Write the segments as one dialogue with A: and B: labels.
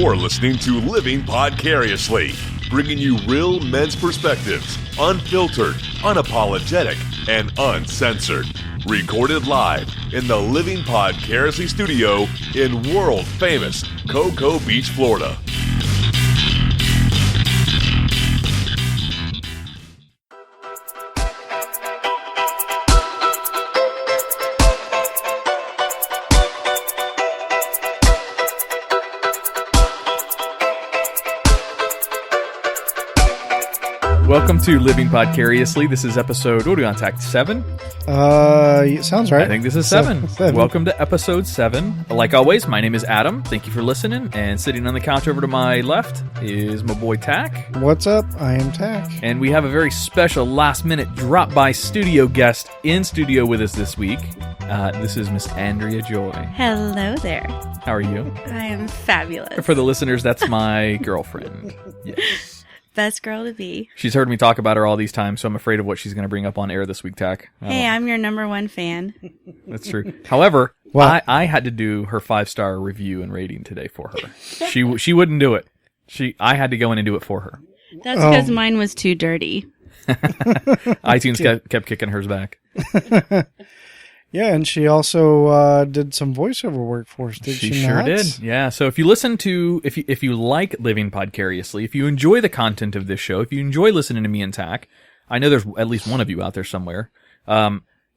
A: You're listening to Living Podcariously, bringing you real men's perspectives, unfiltered, unapologetic, and uncensored. Recorded live in the Living Podcariously studio in world-famous Cocoa Beach, Florida.
B: Welcome to Living Podcariously. This is episode, what are we on, Tach 7?
C: Sounds right.
B: I think this is 7. Welcome to episode 7. Like always, my name is Adam. Thank you for listening. And sitting on the couch over to my left is my boy Tach.
C: What's up? I am Tach.
B: And we have a very special last-minute drop-by studio guest in studio with us this week. This is Miss Andrea Joy.
D: Hello there.
B: How are you?
D: I am fabulous.
B: For the listeners, that's my girlfriend. Yes.
D: Best girl to be.
B: She's heard me talk about her all these times, so I'm afraid of what she's going to bring up on air this week, Tach.
D: Hey, I'm your number one fan.
B: That's true. However, I had to do her 5-star review and rating today for her. She wouldn't do it. I had to go in and do it for her.
D: That's because mine was too dirty.
B: iTunes kept kicking hers back.
C: Yeah, and she also did some voiceover work for us, did she not? She
B: sure did, yeah. So if you listen to, if you like Living Podcariously, if you enjoy the content of this show, if you enjoy listening to me and Tach, I know there's at least one of you out there somewhere,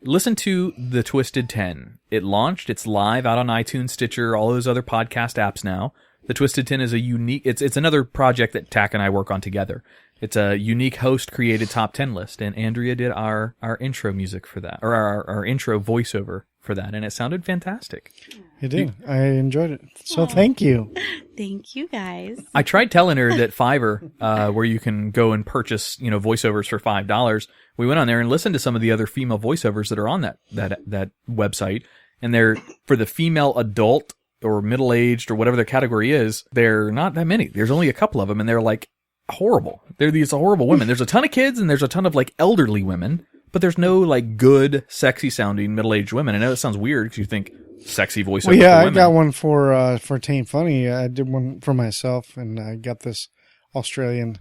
B: listen to The Twisted 10. It launched, it's live out on iTunes, Stitcher, all those other podcast apps now. The Twisted 10 is a unique, it's another project that Tach and I work on together. It's a unique host-created top 10 list, and Andrea did our intro music for that, or our intro voiceover for that, and it sounded fantastic.
C: It did. I enjoyed it. So thank you.
D: Thank you, guys. I
B: tried telling her that Fiverr, where you can go and purchase, voiceovers for $5, we went on there and listened to some of the other female voiceovers that are on that website, and they're, for the female adult or middle-aged or whatever their category is, they're not that many. There's only a couple of them, and they're like, horrible. They're these horrible women. There's a ton of kids and there's a ton of like elderly women, but there's no like good, sexy sounding middle-aged women. I know it sounds weird because you think sexy voiceover. Well,
C: yeah,
B: for women.
C: I got one for Taint Funny. I did one for myself, and I got this Australian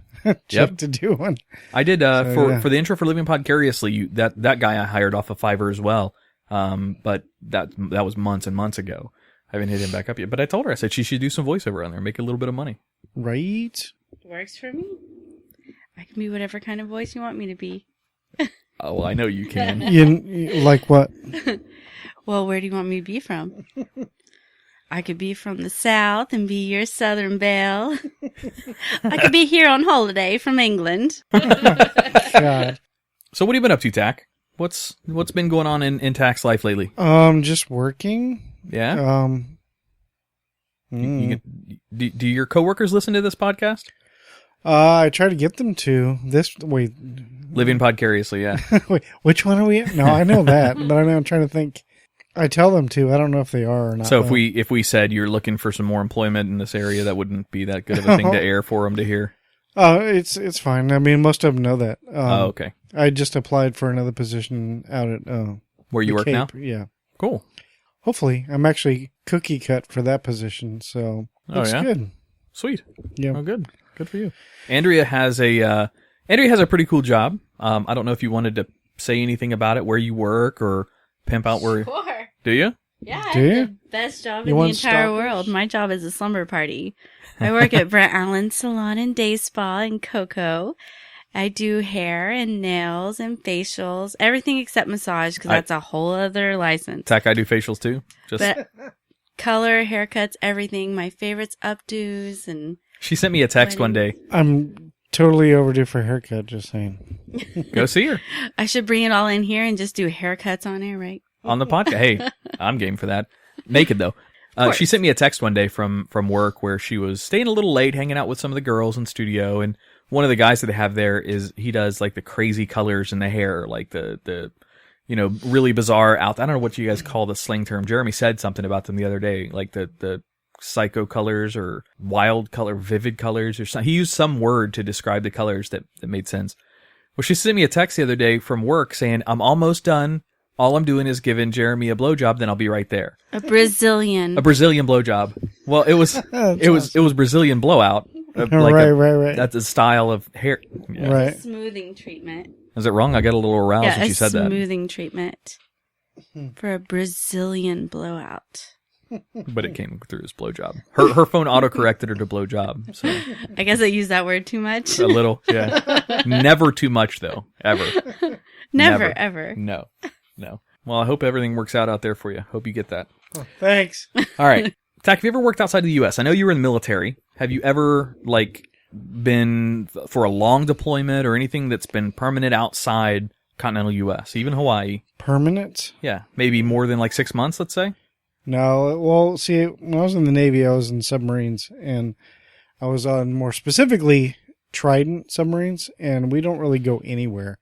C: chick to do one.
B: I did for the intro for Living Podcariously. That guy I hired off of Fiverr as well. But that was months and months ago. I haven't hit him back up yet. But I told her, I said she should do some voiceover on there, make a little bit of money.
C: Right.
D: Works for me. I can be whatever kind of voice you want me to be.
B: Oh, well, I know you can.
C: You like what?
D: Well, where do you want me to be from? I could be from the South and be your Southern belle. I could be here on holiday from England.
C: God.
B: So what have you been up to, Tach? What's been going on in Tach's life lately?
C: Just working.
B: Yeah. Do your coworkers listen to this podcast?
C: I try to get them to
B: Living Podcariously, yeah.
C: Wait, which one are we at? No, I know that, but I'm trying to think. I tell them to. I don't know if they are or not.
B: So if we said you're looking for some more employment in this area, that wouldn't be that good of a thing to air for them to hear.
C: It's fine. I mean, most of them know that.
B: Okay.
C: I just applied for another position out at
B: where you work
C: Cape.
B: now.
C: Yeah.
B: Cool.
C: Hopefully, I'm actually cookie cut for that position, so looks good.
B: Sweet.
C: Yeah.
B: Oh, good. Good for you. Andrea has a pretty cool job. I don't know if you wanted to say anything about it, where you work, or pimp out where.
D: Sure.
B: Do you?
D: Yeah, I have the best job in the entire world. My job is a slumber party. I work at Brett Allen's Salon and Day Spa in Cocoa. I do hair and nails and facials, everything except massage, because that's a whole other license.
B: Tach, I do facials too.
D: But color, haircuts, everything. My favorites, updos, and...
B: She sent me a text one day.
C: I'm totally overdue for a haircut, just saying.
B: Go see her.
D: I should bring it all in here and just do haircuts on air, right?
B: On the podcast. Hey, I'm game for that. Naked, though. She sent me a text one day from work where she was staying a little late, hanging out with some of the girls in studio, and one of the guys that they have there he does like the crazy colors in the hair, like the really bizarre I don't know what you guys call the slang term. Jeremy said something about them the other day, like the psycho colors or wild color, vivid colors or something. He used some word to describe the colors that made sense. Well, she sent me a text the other day from work saying, I'm almost done. All I'm doing is giving Jeremy a blowjob, then I'll be right there.
D: A Brazilian
B: blowjob. Well, it was Brazilian blowout.
C: Right.
B: That's a style of hair. Yeah.
C: Right.
D: Smoothing treatment.
B: Is it wrong? I got a little aroused
D: Yeah,
B: when she said that.
D: smoothing treatment for a Brazilian blowout.
B: But it came through as blowjob. Her phone auto-corrected her to blowjob. So
D: I guess I used that word too much.
B: a little, yeah. Never too much, though. Ever.
D: Never, ever.
B: No. Well, I hope everything works out there for you. Hope you get that.
C: Oh, thanks.
B: All right. Tach, have you ever worked outside the U.S.? I know you were in the military. Have you ever, been for a long deployment or anything that's been permanent outside continental U.S., even Hawaii?
C: Permanent?
B: Yeah. Maybe more than 6 months, let's say?
C: No. Well, see, when I was in the Navy, I was in submarines, and I was on more specifically Trident submarines, and we don't really go anywhere.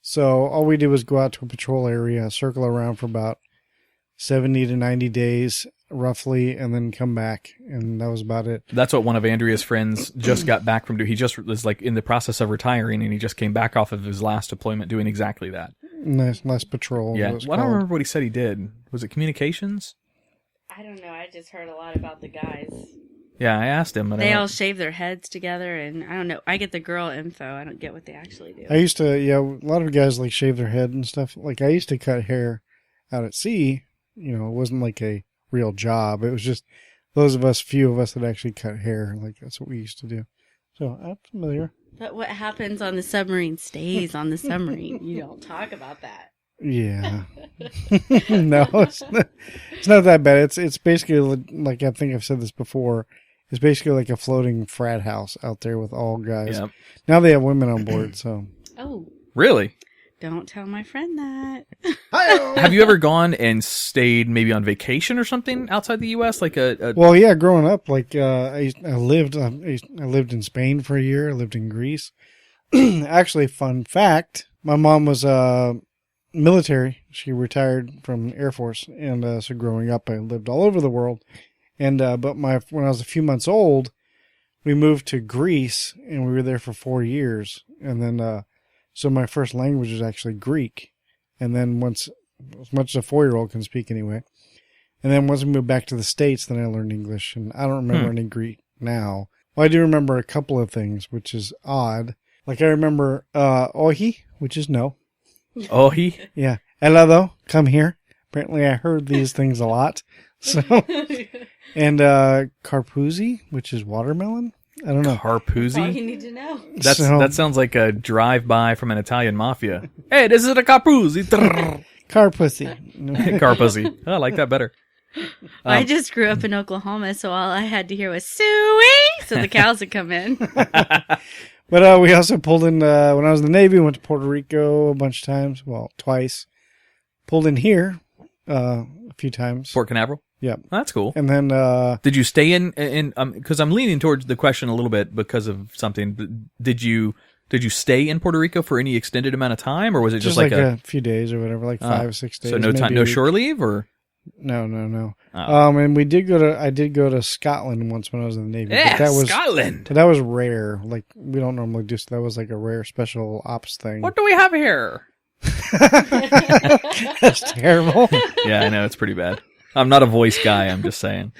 C: So all we did was go out to a patrol area, circle around for about 70 to 90 days, roughly, and then come back, and that was about it.
B: That's what one of Andrea's friends just got back from doing. He just was in the process of retiring, and he just came back off of his last deployment doing exactly that.
C: Nice, less patrol.
B: Yeah, I don't remember what he said he did. Was it communications?
D: I don't know. I just heard a lot about the guys.
B: Yeah, I asked him.
D: They all shave their heads together, and I don't know. I get the girl info. I don't get what they actually do.
C: I used to, a lot of guys shave their head and stuff. I used to cut hair out at sea. It wasn't a real job. It was just few of us that actually cut hair. That's what we used to do. So I'm familiar.
D: But what happens on the submarine stays on the submarine. You don't talk about that.
C: Yeah. No, it's not that bad. It's basically I think I've said this before. It's basically like a floating frat house out there with all guys. Yep. Now they have women on board, so.
D: Oh.
B: Really?
D: Don't tell my friend that.
B: Have you ever gone and stayed maybe on vacation or something outside the U.S.?
C: Well, yeah, growing up, I lived in Spain for a year. I lived in Greece. Actually, fun fact, my mom was military. She retired from Air Force, and so growing up, I lived all over the world. And but when I was a few months old, we moved to Greece, and we were there for 4 years. And then so my first language was actually Greek. And then as much as a 4-year-old can speak anyway. And then once we moved back to the States, then I learned English, and I don't remember any Greek now. Well, I do remember a couple of things, which is odd. I remember ohi, which is no.
B: Ohi?
C: Yeah. Helado, come here. Apparently I heard these things a lot. So, and carpuzzi, which is watermelon. I don't know.
B: Carpuzzi?
D: That's all you need to know.
B: That sounds like a drive-by from an Italian mafia. Hey, this is a carpuzzi.
C: Carpuzzi.
B: Carpuzzi. Oh, I like that better.
D: I just grew up in Oklahoma, so all I had to hear was suing, so the cows would come in.
C: But we also pulled in, when I was in the Navy, went to Puerto Rico a bunch of times. Well, twice. Pulled in here a few times.
B: Port Canaveral?
C: Yeah.
B: That's cool.
C: And then...
B: did you stay in because I'm leaning towards the question a little bit because of something. Did you stay in Puerto Rico for any extended amount of time, or was it just a
C: few days or whatever, 5 or 6 days?
B: So no time, no shore leave, or?
C: No.
B: Oh.
C: And I did go to Scotland once when I was in the Navy.
B: Yeah,
C: but that was,
B: Scotland.
C: But that was rare. We don't normally do, so that was a rare special ops thing.
B: What do we have here?
C: That's terrible.
B: Yeah, I know, it's pretty bad. I'm not a voice guy, I'm just saying.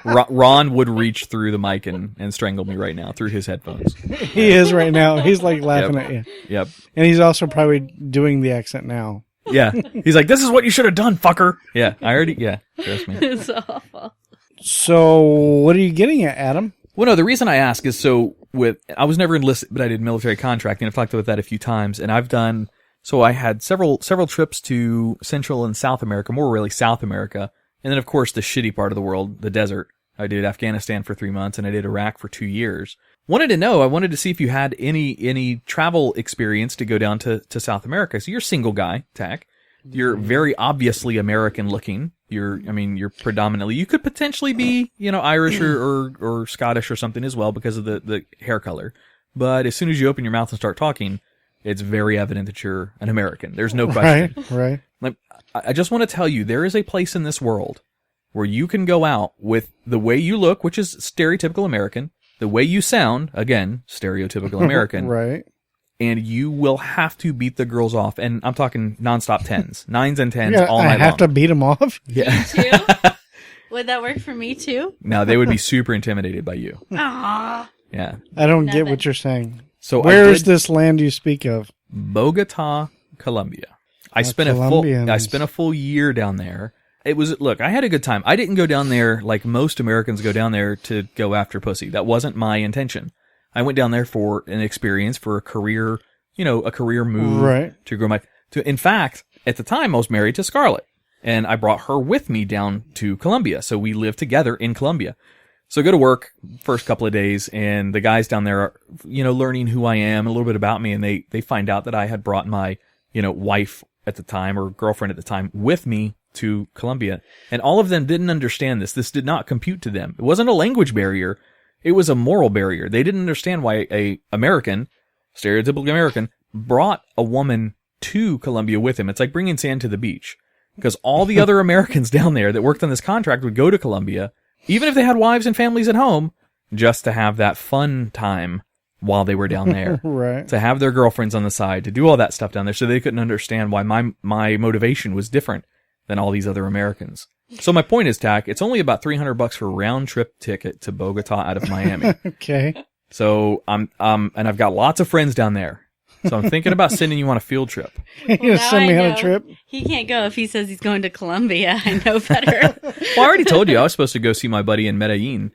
B: Ron would reach through the mic and strangle me right now through his headphones.
C: He is right now. He's laughing at you.
B: Yep.
C: And he's also probably doing the accent now.
B: Yeah. He's like, this is what you should have done, fucker. Yeah, trust me.
D: It's awful.
C: So, what are you getting at, Adam?
B: Well, no, the reason I ask is I was never enlisted, but I did military contracting. I've talked about that a few times, and I had several trips to Central and South America, more really South America, and then of course the shitty part of the world, the desert. I did Afghanistan for 3 months, and I did Iraq for 2 years. I wanted to see if you had any travel experience to go down to South America. So you're a single guy, Tach. You're very obviously American looking. You're predominantly, you could potentially be, Irish or Scottish or something as well because of the hair color. But as soon as you open your mouth and start talking, it's very evident that you're an American. There's no question.
C: Right.
B: I just want to tell you, there is a place in this world where you can go out with the way you look, which is stereotypical American, the way you sound, again, stereotypical American.
C: Right.
B: And you will have to beat the girls off. And I'm talking nonstop 10s, 9s and 10s all night long.
C: I have to beat them off?
B: Yeah.
D: You too? Would that work for me too?
B: No, they would be super intimidated by you.
D: Aww.
B: Yeah.
C: I don't get what you're saying.
B: So
C: where is this land you speak of?
B: Bogota, Colombia. I spent a full year down there. Look, I had a good time. I didn't go down there like most Americans go down there to go after pussy. That wasn't my intention. I went down there for an experience, for a career move.
C: Right.
B: To grow in fact, at the time I was married to Scarlett, and I brought her with me down to Colombia. So we lived together in Colombia. So I go to work first couple of days, and the guys down there are, learning who I am, a little bit about me, and they find out that I had brought my, wife at the time, or girlfriend at the time, with me to Colombia. And all of them didn't understand this. This did not compute to them. It wasn't a language barrier. It was a moral barrier. They didn't understand why a American, stereotypical American, brought a woman to Colombia with him. It's like bringing sand to the beach. Because all the other Americans down there that worked on this contract would go to Colombia, even if they had wives and families at home, just to have that fun time while they were down there.
C: Right.
B: To have their girlfriends on the side, to do all that stuff down there, so they couldn't understand why my motivation was different than all these other Americans. So my point is, Tach, it's only about $300 for a round trip ticket to Bogota out of Miami.
C: Okay.
B: So and I've got lots of friends down there. So I'm thinking about sending you on a field trip.
C: You're going to send me on a trip?
D: He can't go if he says he's going to Colombia. I know better.
B: Well, I already told you I was supposed to go see my buddy in Medellin.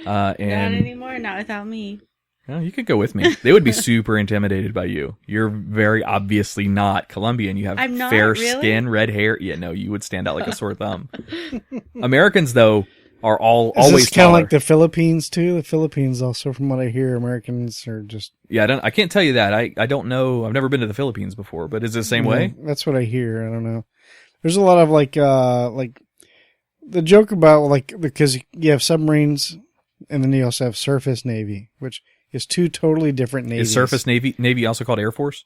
D: Not anymore, not without me.
B: Well, you could go with me. They would be super intimidated by you. You're very obviously not Colombian. You have fair skin, red hair. Yeah, no, you would stand out like a sore thumb. Americans, though, are always
C: kind of like the Philippines too. The Philippines also, from what I hear, Americans are just.
B: Yeah, I can't tell you that. I don't know. I've never been to the Philippines before, but is it the same way?
C: That's what I hear. I don't know. There's a lot of like the joke about because you have submarines and then you also have surface navy, which is two totally different navies.
B: Is surface navy also called Air Force?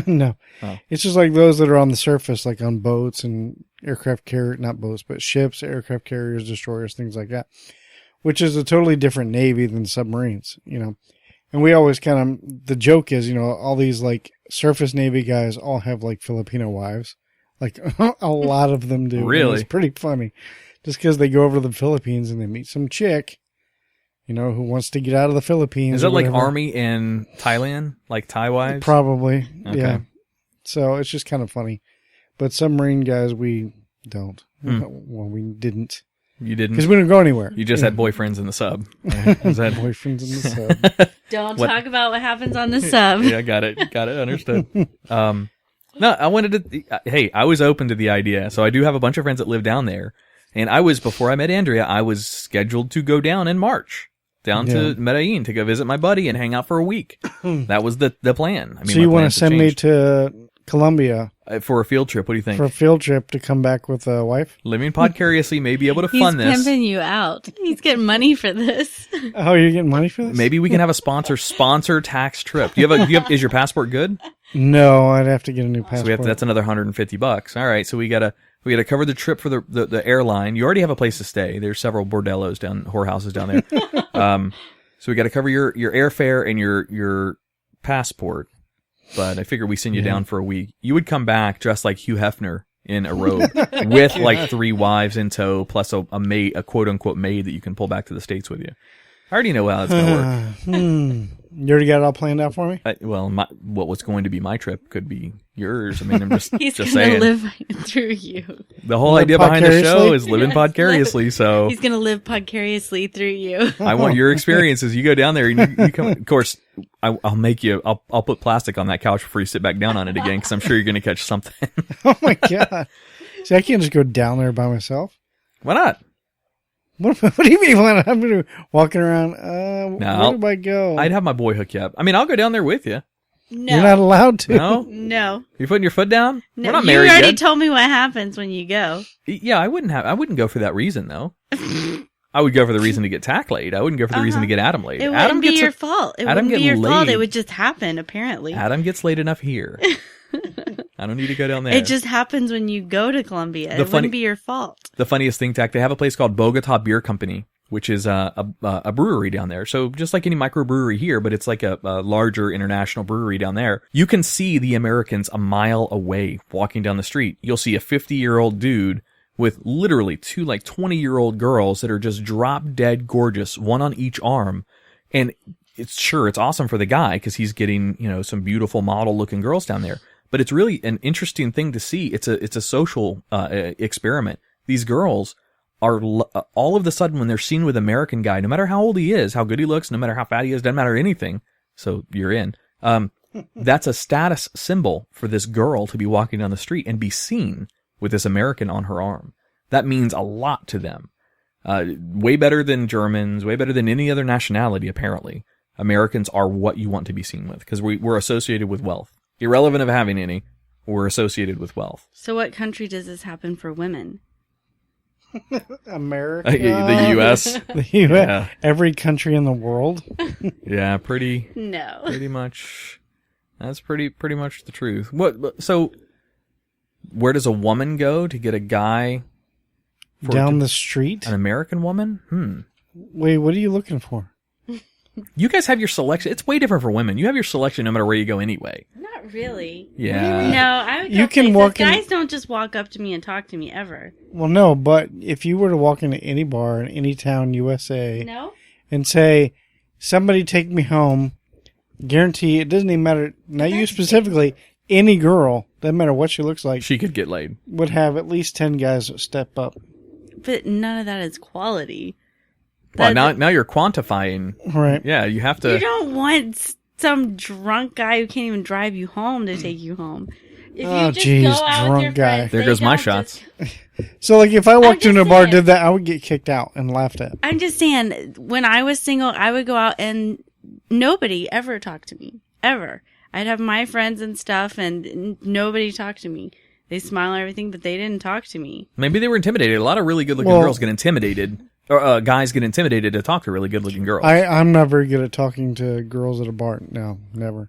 C: No. Oh. It's just like those that are on the surface, like on boats and aircraft carrier, not boats, but ships, aircraft carriers, destroyers, things like that, which is a totally different navy than submarines, And we always the joke is, all these like surface navy guys all have like Filipino wives. Like a lot of them do.
B: Really?
C: It's pretty funny. Just because they go over to the Philippines and they meet some chick, who wants to get out of the Philippines.
B: Is that like Army in Thailand? Like Thai wives?
C: Probably.
B: Okay.
C: Yeah. So it's just kind of funny. But submarine guys, we don't. Well, we didn't.
B: You didn't?
C: Because we didn't go anywhere.
B: You just had boyfriends in the sub.
C: Is that boyfriends in the sub?
D: Don't talk about what happens on the sub.
B: Yeah, got it. Understood. No, I wanted to, hey, I was open to the idea. So I do have a bunch of friends that live down there. And before I met Andrea, I was scheduled to go down in March. To Medellin to go visit my buddy and hang out for a week. That was the plan. I mean,
C: so you want to send me to Colombia
B: for a field trip? What do you think?
C: For a field trip to come back with a wife?
B: Living Podcariously may be able to fund this.
D: He's pimping you out. He's getting money for this.
C: Oh, you're getting money for this?
B: Maybe we can have a sponsor tax trip. Is your passport good?
C: No, I'd have to get a new passport.
B: So that's another $150. All right, so we gotta cover the trip for the airline. You already have a place to stay. There's several bordellos whorehouses down there. So we got to cover your airfare and your passport. But I figure we send you down for a week. You would come back dressed like Hugh Hefner in a robe with like 3 wives in tow, plus a maid, a quote unquote maid that you can pull back to the States with you. I already know how that's gonna work.
C: You already got it all planned out for me?
B: What was going to be my trip could be yours. I mean, I'm just
D: He's
B: just
D: gonna
B: saying.
D: live throue you.
B: The whole idea behind the show is living podcariously. So
D: he's gonna live podcariously through you.
B: I want your experiences. You go down there and you come. Of course, I'll make you. I'll put plastic on that couch before you sit back down on it again because I'm sure you're gonna catch something.
C: Oh my god! See, I can't just go down there by myself.
B: Why not?
C: What do you mean? I'm going to walking around? Where do I go?
B: I'd have my boy hook you up. I mean, I'll go down there with you.
D: No.
C: You're not allowed to.
D: No.
B: You're putting your foot down?
D: No.
B: We're not married
D: You already
B: yet.
D: told me what happens when you go.
B: Yeah, I wouldn't go for that reason though. I would go for the reason to get Tach laid. I wouldn't go for the reason to get Adam laid.
D: It wouldn't be your fault. It wouldn't be your fault. It would just happen, apparently.
B: Adam gets laid enough here. I don't need to go down there.
D: It just happens when you go to Colombia. It wouldn't be your fault.
B: The funniest thing, Tach, they have a place called Bogota Beer Company, which is a brewery down there. So just like any microbrewery here, but it's like a larger international brewery down there. You can see the Americans a mile away walking down the street. You'll see a 50-year-old dude with literally two 20-year-old girls that are just drop dead gorgeous, one on each arm. And it's awesome for the guy because he's getting, some beautiful model looking girls down there. But it's really an interesting thing to see. It's a social experiment. These girls are all of a sudden when they're seen with an American guy, no matter how old he is, how good he looks, no matter how fat he is, doesn't matter anything. So you're in. That's a status symbol for this girl to be walking down the street and be seen with this American on her arm. That means a lot to them. Way better than Germans, way better than any other nationality, apparently. Americans are what you want to be seen with because we're associated with wealth. Irrelevant of having any, we're associated with wealth.
D: So what country does this happen for women?
C: America.
B: The U.S.
C: The U.S. Yeah. Every country in the world.
B: Yeah, pretty much. That's pretty much the truth. So, where does a woman go to get a guy?
C: Down the street?
B: An American woman?
C: Wait, what are you looking for?
B: You guys have your selection. It's way different for women. You have your selection no matter where you go anyway.
D: Not really.
B: Yeah.
D: No, I would go guys don't just walk up to me and talk to me ever.
C: Well, no, but if you were to walk into any bar in any town, USA, and say, somebody take me home, guarantee it doesn't even matter, not you specifically, any girl, doesn't matter what she looks like.
B: She could get laid.
C: Would have at least 10 guys that step up.
D: But none of that is quality.
B: Well, now you're quantifying.
C: Right.
B: Yeah, you have to.
D: You don't want some drunk guy who can't even drive you home to take you home. If you just go out with your friends,
B: there goes my shots.
C: So, if I walked into a bar and did that, I would get kicked out and laughed at.
D: I'm just saying, when I was single, I would go out and nobody ever talked to me. Ever. I'd have my friends and stuff, and nobody talked to me. They smile and everything, but they didn't talk to me.
B: Maybe they were intimidated. A lot of really good-looking girls get intimidated. Or guys get intimidated to talk to really good-looking girls.
C: I'm not very good at talking to girls at a bar. No, never.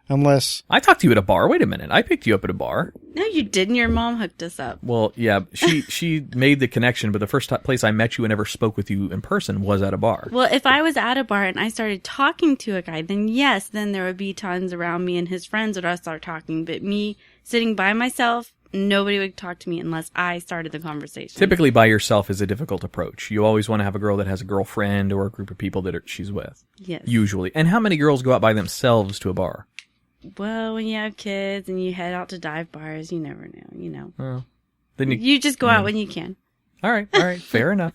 C: Unless...
B: I talked to you at a bar. Wait a minute. I picked you up at a bar.
D: No, you didn't. Your mom hooked us up.
B: Well, yeah. She made the connection, but the first place I met you and ever spoke with you in person was at a bar.
D: Well, if I was at a bar and I started talking to a guy, then yes, then there would be tons around me and his friends would all start talking. But me sitting by myself... Nobody would talk to me unless I started the conversation.
B: Typically, by yourself is a difficult approach. You always want to have a girl that has a girlfriend or a group of people that she's with.
D: Yes.
B: Usually. And how many girls go out by themselves to a bar?
D: Well, when you have kids and you head out to dive bars, you never know,
B: Well, then
D: you just go out when you can.
B: All right. Fair enough.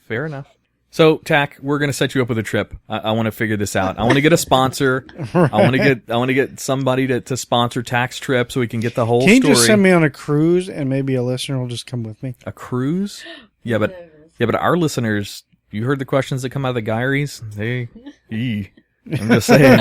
B: So, Tach, we're going to set you up with a trip. I want to figure this out. I want to get a sponsor. Right. I want to get somebody to sponsor Tach's trip so we can get the whole story.
C: Can you just send me on a cruise and maybe a listener will just come with me?
B: A cruise? Yeah, but our listeners, you heard the questions that come out of the diaries? I'm just saying.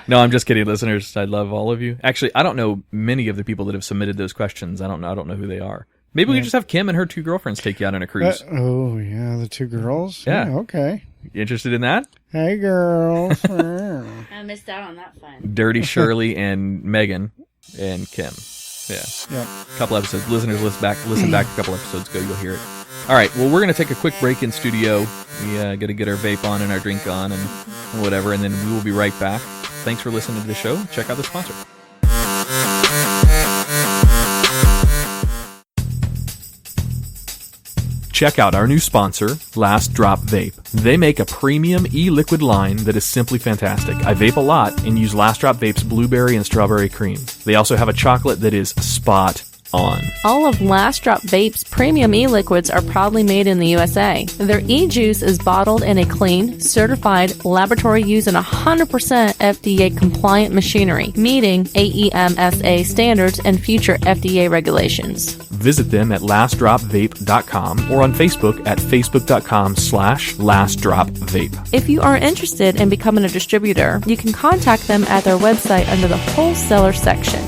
B: No, I'm just kidding, listeners. I love all of you. Actually, I don't know many of the people that have submitted those questions. I don't know who they are. Maybe we can just have Kim and her two girlfriends take you out on a cruise.
C: The two girls?
B: Yeah.
C: Okay.
B: You interested in that?
C: Hey, girls.
D: I missed out on that fun.
B: Dirty Shirley and Megan and Kim. Yeah.
C: Yep.
B: A couple episodes. Listeners, listen back a couple episodes ago. You'll hear it. All right. Well, we're going to take a quick break in studio. We got to get our vape on and our drink on and whatever, and then we will be right back. Thanks for listening to the show. Check out the sponsor. Check out our new sponsor, Last Drop Vape. They make a premium e-liquid line that is simply fantastic. I vape a lot and use Last Drop Vape's blueberry and strawberry cream. They also have a chocolate that is spot on.
E: All of Last Drop Vape's premium e-liquids are proudly made in the USA. Their e-juice is bottled in a clean, certified, laboratory used and 100% FDA compliant machinery, meeting AEMSA standards and future FDA regulations.
B: Visit them at lastdropvape.com or on Facebook at facebook.com/lastdropvape.
E: If you are interested in becoming a distributor, you can contact them at their website under the wholesaler section.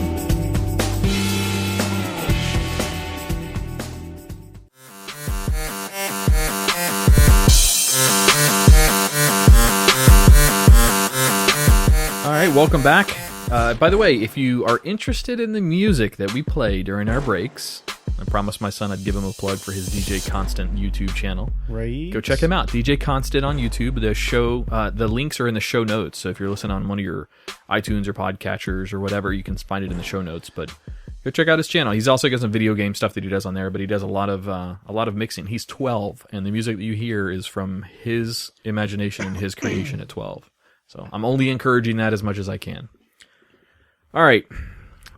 B: All right, welcome back. By the way, if you are interested in the music that we play during our breaks, I promised my son I'd give him a plug for his DJ Constant YouTube channel.
C: Right.
B: Go check him out, DJ Constant on YouTube. The links are in the show notes, so if you're listening on one of your iTunes or podcatchers or whatever, you can find it in the show notes. But Go check out his channel. He's also got some video game stuff that he does on there, but he does a lot of mixing. He's 12, and the music that you hear is from his imagination and his creation at 12. So I'm only encouraging that as much as I can. All right.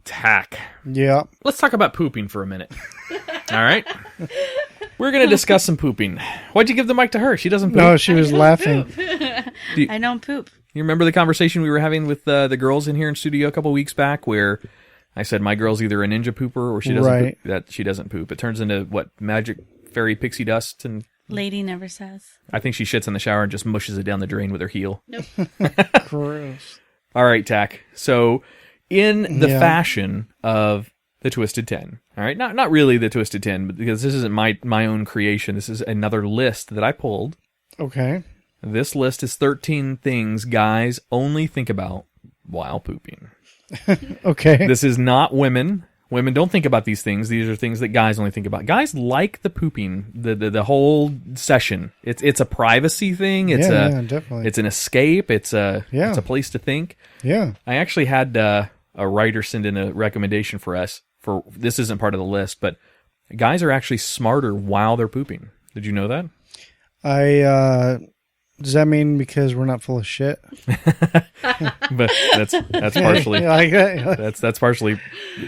B: Tach.
C: Yeah.
B: Let's talk about pooping for a minute. All right. We're going to discuss some pooping. Why'd you give the mic to her? She doesn't poop.
C: No, she was laughing.
D: I don't poop.
B: You remember the conversation we were having with the girls in here in studio a couple weeks back where I said my girl's either a ninja pooper or she doesn't poop, that she doesn't poop. It turns into what, magic fairy pixie dust, and
D: Lady never says.
B: I think she shits in the shower and just mushes it down the drain with her heel.
D: Nope.
C: Gross.
B: All right, Tach. So in the fashion of the Twisted 10, all right, not really the Twisted 10, but because this isn't my own creation. This is another list that I pulled.
C: Okay.
B: This list is 13 things guys only think about while pooping.
C: Okay.
B: This is not women. Women don't think about these things. These are things that guys only think about. Guys like the pooping, the whole session. It's a privacy thing. It's
C: definitely.
B: It's an escape. It's a place to think.
C: Yeah.
B: I actually had a writer send in a recommendation for us. For this isn't part of the list, but guys are actually smarter while they're pooping. Did you know that?
C: Does that mean because we're not full of shit?
B: But that's partially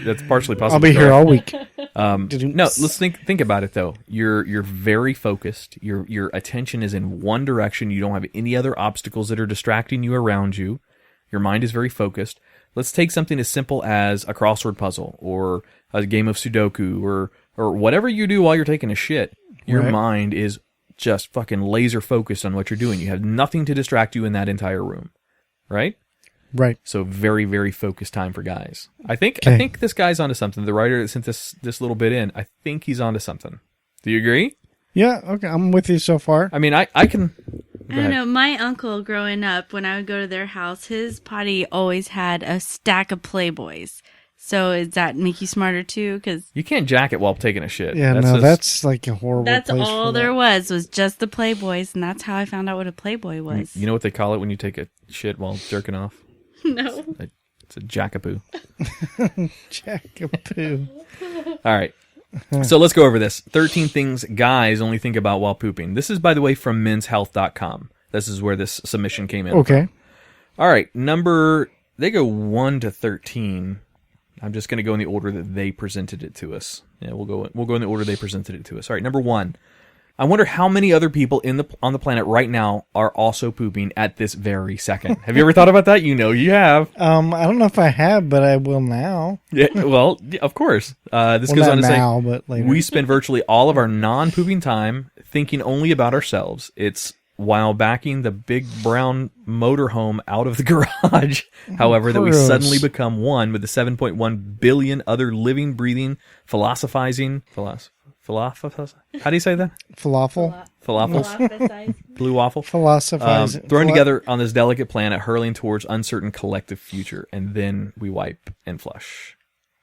B: that's partially possible.
C: I'll be here all week.
B: No, let's think about it though. You're very focused. Your attention is in one direction. You don't have any other obstacles that are distracting you around you. Your mind is very focused. Let's take something as simple as a crossword puzzle or a game of Sudoku or whatever you do while you're taking a shit. Your mind is just fucking laser focused on what you're doing. You have nothing to distract you in that entire room, right?
C: Right.
B: So very, very focused time for guys. I think this guy's onto something. The writer that sent this little bit in, I think he's onto something. Do you agree?
C: Yeah. Okay. I'm with you so far.
B: I mean, I can.
D: I don't know. My uncle, growing up, when I would go to their house, his potty always had a stack of Playboys. So does that make you smarter too? Because
B: you can't jack it while taking a shit.
C: Yeah, that's like a horrible.
D: That's
C: place
D: all
C: for
D: there was just the Playboys, and that's how I found out what a Playboy was.
B: You know what they call it when you take a shit while jerking off?
D: No.
B: It's a jackapoo.
C: Jackapoo.
B: All right. So let's go over this. 13 things guys only think about while pooping. This is, by the way, from menshealth.com. This is where this submission came in.
C: Okay.
B: All right. They go 1 to 13. I'm just going to go in the order that they presented it to us. Yeah, we'll go in the order they presented it to us. All right, number 1. I wonder how many other people on the planet right now are also pooping at this very second. Have you ever thought about that? You know you have.
C: I don't know if I have, but I will now.
B: Yeah, well, of course. This goes on to say,
C: but later.
B: We spend virtually all of our non-pooping time thinking only about ourselves. It's while backing the big brown motorhome out of the garage, however, that we suddenly become one with the 7.1 billion other living, breathing, philosophizing. How do you say that?
C: Falafel?
B: Blue waffle?
C: Philosophizing.
B: Thrown together on this delicate planet, hurling towards uncertain collective future, and then we wipe and flush.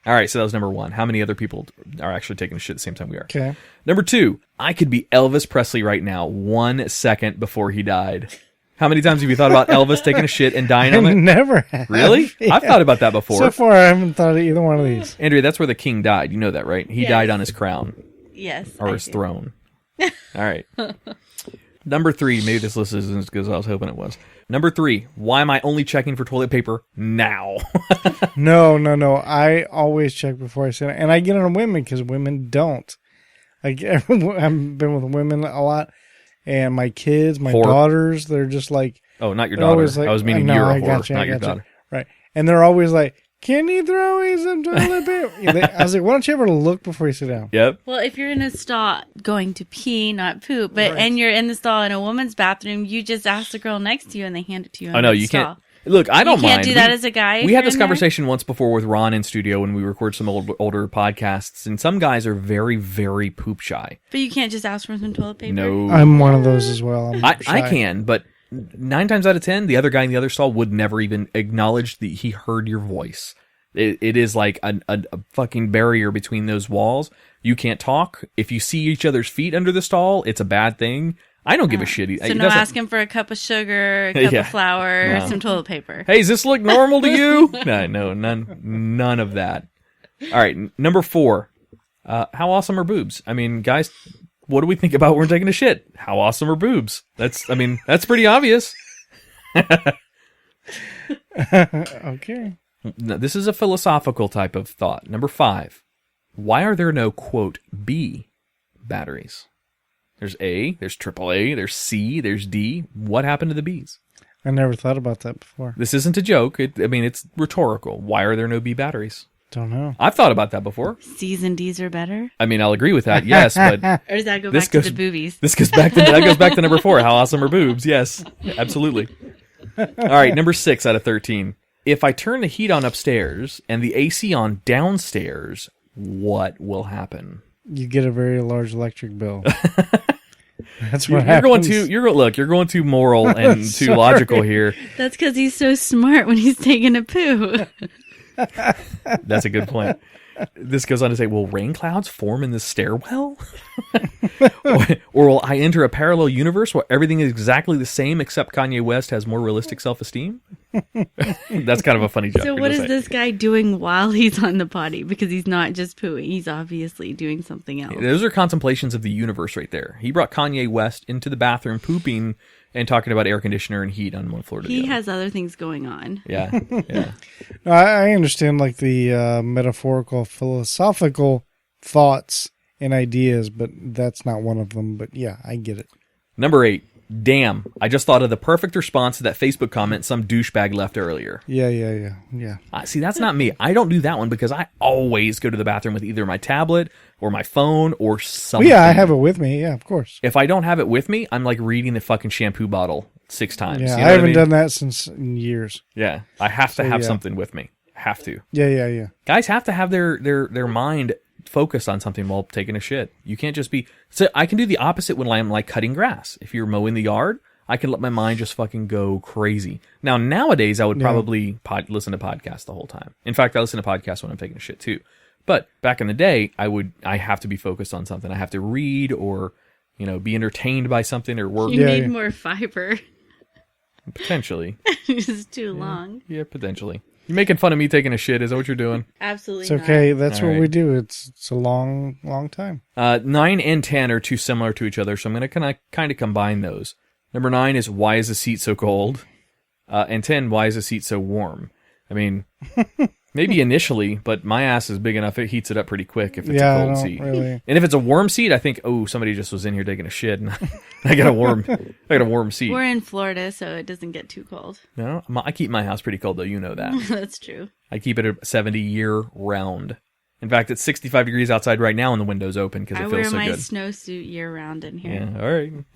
B: All right, so that was number 1. How many other people are actually taking a shit at the same time we are?
C: Okay.
B: Number 2, I could be Elvis Presley right now, 1 second before he died. How many times have you thought about Elvis taking a shit and dying on it?
C: Never have.
B: Really?
C: Yeah.
B: I've thought about that before.
C: So far, I haven't thought of either one of these.
B: Andrea, that's where the king died. You know that, right? He died on his crown.
D: Yes.
B: Or his throne. All right. Number 3, maybe this list isn't as good as I was hoping it was. Number 3, why am I only checking for toilet paper now?
C: No. I always check before I sit down. And I get on women because women don't. I've been with women a lot. And my kids, my daughters, they're just like...
B: Oh, not your daughter.
C: Like,
B: I was meaning you're a whore, not your daughter.
C: Right. And they're always like, can you throw me some toilet paper? I was like, why don't you ever look before you sit down?
B: Yep.
D: Well, if you're in a stall going to pee, not poop, and you're in the stall in a woman's bathroom, you just ask the girl next to you and they hand it to you.
B: Oh, no, you can't. Look, I don't mind.
D: You can't do that as a guy.
B: We had this conversation once before with Ron in studio when we record some older podcasts, and some guys are very, very poop shy.
D: But you can't just ask for some toilet paper?
B: No.
C: I'm one of those as well.
B: I can, but 9 times out of 10, the other guy in the other stall would never even acknowledge that he heard your voice. It is like a fucking barrier between those walls. You can't talk. If you see each other's feet under the stall, it's a bad thing. I don't give a shit.
D: So no asking for a cup of sugar, a cup of flour, some toilet paper.
B: Hey, does this look normal to you? No, none of that. All right, number 4. How awesome are boobs? I mean, guys, what do we think about when we're taking a shit? How awesome are boobs? That's pretty obvious.
C: Okay.
B: No, this is a philosophical type of thought. Number 5. Why are there no, quote, B batteries? There's A, there's AAA, there's C, there's D. What happened to the Bs?
C: I never thought about that before.
B: This isn't a joke. It's rhetorical. Why are there no B batteries?
C: Don't know.
B: I've thought about that before.
D: C's and D's are better?
B: I mean, I'll agree with that, yes, but...
D: Or does that go back to the boobies?
B: That goes back to number 4. How awesome are boobs? Yes, absolutely. All right, number 6 out of 13. If I turn the heat on upstairs and the AC on downstairs, what will happen?
C: You get a very large electric bill. That's what happens.
B: You're going too moral and too logical here.
D: That's because he's so smart when he's taking a poo.
B: That's a good point. This goes on to say, will rain clouds form in the stairwell? or will I enter a parallel universe where everything is exactly the same except Kanye West has more realistic self-esteem? That's kind of a funny joke.
D: So what is this guy doing while he's on the potty? Because he's not just pooing. He's obviously doing something else.
B: Those are contemplations of the universe right there. He brought Kanye West into the bathroom pooping and talking about air conditioner and heat on one floor to the other.
D: He has other things going on.
B: Yeah.
C: No, I understand like the metaphorical, philosophical thoughts and ideas, but that's not one of them. But yeah, I get it.
B: Number 8. Damn, I just thought of the perfect response to that Facebook comment some douchebag left earlier.
C: Yeah.
B: See, that's not me. I don't do that one because I always go to the bathroom with either my tablet or my phone or something.
C: Well, yeah, I have it with me. Yeah, of course.
B: If I don't have it with me, I'm like reading the fucking shampoo bottle 6 times.
C: Yeah,
B: you know
C: I haven't done that since years.
B: Yeah, I have to have something with me. Have to.
C: Yeah.
B: Guys have to have their mind focused on something while taking a shit. You can't just be... So I can do the opposite when I'm like cutting grass. If you're mowing the yard, I can let my mind just fucking go crazy. Now, nowadays, I would probably listen to podcasts the whole time. In fact, I listen to podcasts when I'm taking a shit too. But back in the day, I have to be focused on something. I have to read or, be entertained by something or work.
D: You need more fiber.
B: Potentially.
D: It's too long.
B: Yeah, potentially. You making fun of me taking a shit? Is that what you're doing?
D: Absolutely
C: It's okay. That's
B: All
C: what
B: right.
C: we do. It's a long, long time.
B: 9 and 10 are too similar to each other, so I'm going to kind of combine those. Number 9 is, why is the seat so cold? And 10, why is the seat so warm? I mean, maybe initially, but my ass is big enough, it heats it up pretty quick if it's a cold seat.
C: Really.
B: And if it's a warm seat, I think, oh, somebody just was in here taking a shit, and I got a warm seat.
D: We're in Florida, so it doesn't get too cold.
B: No, I keep my house pretty cold, though. You know that.
D: That's true.
B: I keep it at 70 year round. In fact, it's 65 degrees outside right now, and the window's open because it feels so good.
D: I wear my snowsuit year round in here.
B: Yeah,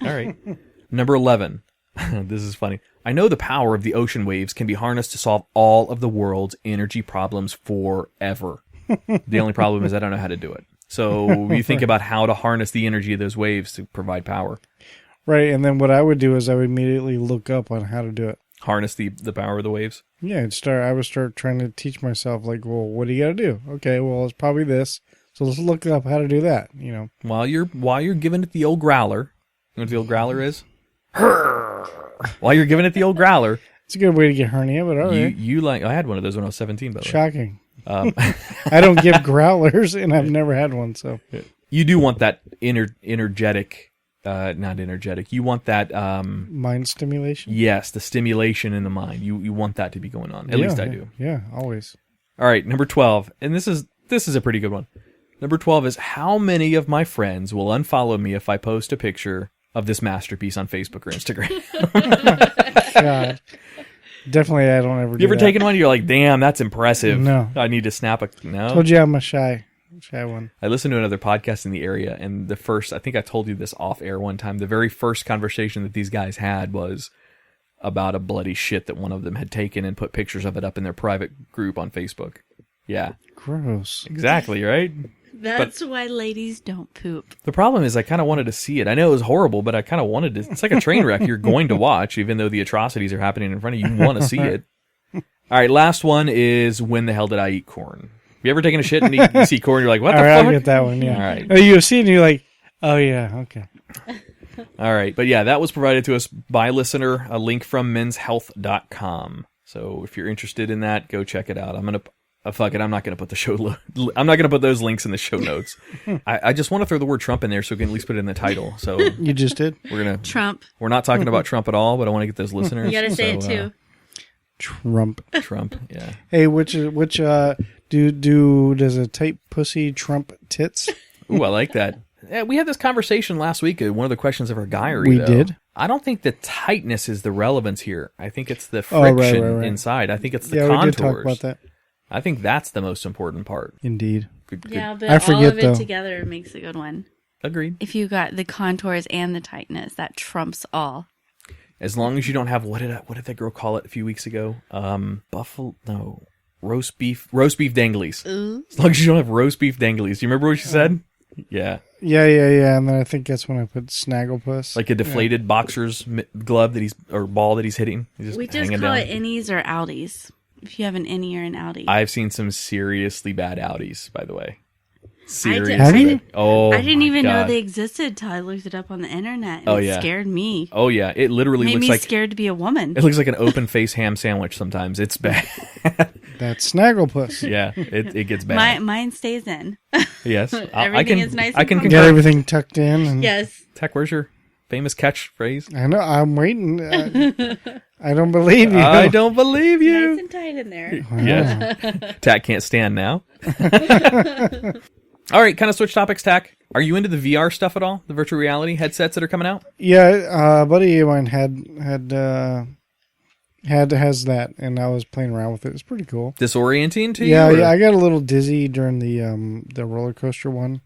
B: all right. Number 11. This is funny. I know the power of the ocean waves can be harnessed to solve all of the world's energy problems forever. The only problem is I don't know how to do it. So you think about how to harness the energy of those waves to provide power.
C: Right, and then what I would do is I would immediately look up on how to do it.
B: Harness the power of the waves?
C: Yeah, I would start trying to teach myself, like, well, what do you got to do? Okay, well, it's probably this. So let's look up how to do that,
B: While you're giving it the old growler, you know what the old growler is? While you're giving it the old growler.
C: It's a good way to get hernia, but all right.
B: I had one of those when I was 17, by the way.
C: Shocking. I don't give growlers, and I've never had one, so.
B: You do want that energetic, not energetic. You want that...
C: mind stimulation?
B: Yes, the stimulation in the mind. You want that to be going on. At least I do.
C: Yeah, always.
B: All right, number 12. And this is a pretty good one. Number 12 is, how many of my friends will unfollow me if I post a picture of this masterpiece on Facebook or Instagram?
C: God. Definitely, I don't ever do
B: You ever
C: that.
B: taken one? You're like, damn, that's impressive.
C: No.
B: I need to snap a... No?
C: Told you I'm a shy one.
B: I listened to another podcast in the area, and I think I told you this off air one time, the very first conversation that these guys had was about a bloody shit that one of them had taken and put pictures of it up in their private group on Facebook. Yeah.
C: Gross.
B: Exactly, right?
D: That's why ladies don't poop.
B: The problem is I kind of wanted to see it. I know it was horrible, but I kind of wanted to. It's like a train wreck you're going to watch, even though the atrocities are happening in front of you. You want to see it. All right, last one is, when the hell did I eat corn? You ever taken a shit and you see corn, you're like, what the
C: All right,
B: fuck?
C: I'll get that one, yeah.
B: All right.
C: Oh, you see it and you're like, oh, yeah, okay.
B: All right. But yeah, that was provided to us by a listener, a link from menshealth.com. So if you're interested in that, go check it out. I'm Fuck it, I'm not going to put I'm not going to put those links in the show notes. I just want to throw the word Trump in there so we can at least put it in the title. So
C: you just did.
D: Trump.
B: We're not talking about Trump at all, but I want to get those listeners.
D: You got to say it too.
C: Trump.
B: Yeah.
C: Hey, which does a tight pussy trump tits?
B: Ooh, I like that. Yeah, we had this conversation last week. One of the questions of our diary.
C: We
B: though.
C: did.
B: I don't think the tightness is the relevance here. I think it's the friction
C: right.
B: inside. I think it's the
C: Yeah,
B: contours.
C: we did talk about that.
B: I think that's the most important part.
C: Indeed.
B: Good.
D: Yeah, but
C: I forget,
D: all of it
C: though.
D: together makes a good one.
B: Agreed.
D: If you got the contours and the tightness, that trumps all.
B: As long as you don't have what did that girl call it a few weeks ago? Roast beef danglies.
D: Ooh.
B: As long as you don't have roast beef danglies. Do you remember what she said? Yeah.
C: Yeah. And then I think that's when I put snagglepuss.
B: Like a deflated boxer's glove ball that he's hitting. He's
D: We just
B: hanging
D: call
B: down.
D: it innies or outies. If you have an innie or an outie.
B: I've seen some seriously bad outies, by the way.
C: Have you?
B: Oh,
D: I didn't even know
B: God.
D: they existed till I looked it up on the internet. And
B: Oh,
D: it
B: yeah.
D: scared me.
B: Oh yeah, it literally
D: Made
B: looks
D: me
B: like
D: scared to be a woman.
B: it looks like an open face ham sandwich. Sometimes it's bad.
C: That's snagglepuss.
B: Yeah, it gets bad.
D: Mine stays in.
B: Yes,
D: Everything is nice
B: I
D: and
B: can
D: comfortable.
C: Get
B: concur.
C: everything tucked in. And
D: Yes.
B: Tech, where's your famous catchphrase?
C: I know. I'm waiting. I don't believe you.
B: I don't believe
D: Nice
B: you.
D: and tight in there.
B: Yes, Tack can't stand now. All right, kind of switch topics. Tack, are you into the VR stuff at all? The virtual reality headsets that are coming out?
C: Yeah, a buddy of mine has that, and I was playing around with it. It's pretty cool.
B: Disorienting to you?
C: Yeah,
B: or-
C: I got a little dizzy during the roller coaster one,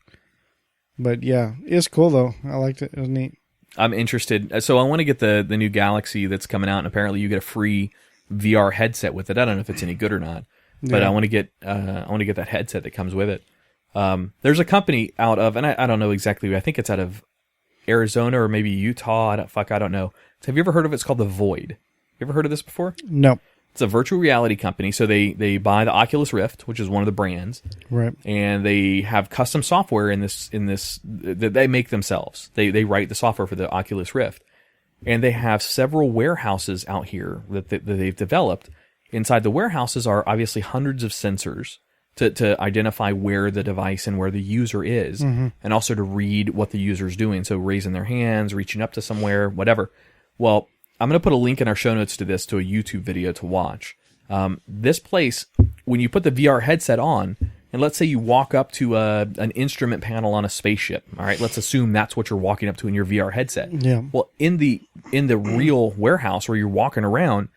C: but yeah, it's cool though. I liked it. It was neat.
B: I'm interested. So I want to get the new Galaxy that's coming out, and apparently you get a free VR headset with it. I don't know if it's any good or not, but
C: Yeah.
B: I want to get that headset that comes with it. There's a company out of, and I don't know exactly. I think it's out of Arizona or maybe Utah. I don't know. Have you ever heard of it? It's called The Void. You ever heard of this before?
C: No,
B: It's a virtual reality company. So they buy the Oculus Rift, which is one of the brands,
C: right.
B: and they have custom software in this that they make themselves. They write the software for the Oculus Rift, and they have several warehouses out here that they've developed. Inside the warehouses are obviously hundreds of sensors to identify where the device and where the user is, and also to read what the user is doing. So raising their hands, reaching up to somewhere, whatever. Well, I'm going to put a link in our show notes to this, to a YouTube video to watch. This place, when you put the VR headset on, and let's say you walk up to an instrument panel on a spaceship, all right, let's assume that's what you're walking up to in your VR headset.
C: Yeah.
B: Well, in the real warehouse where you're walking around,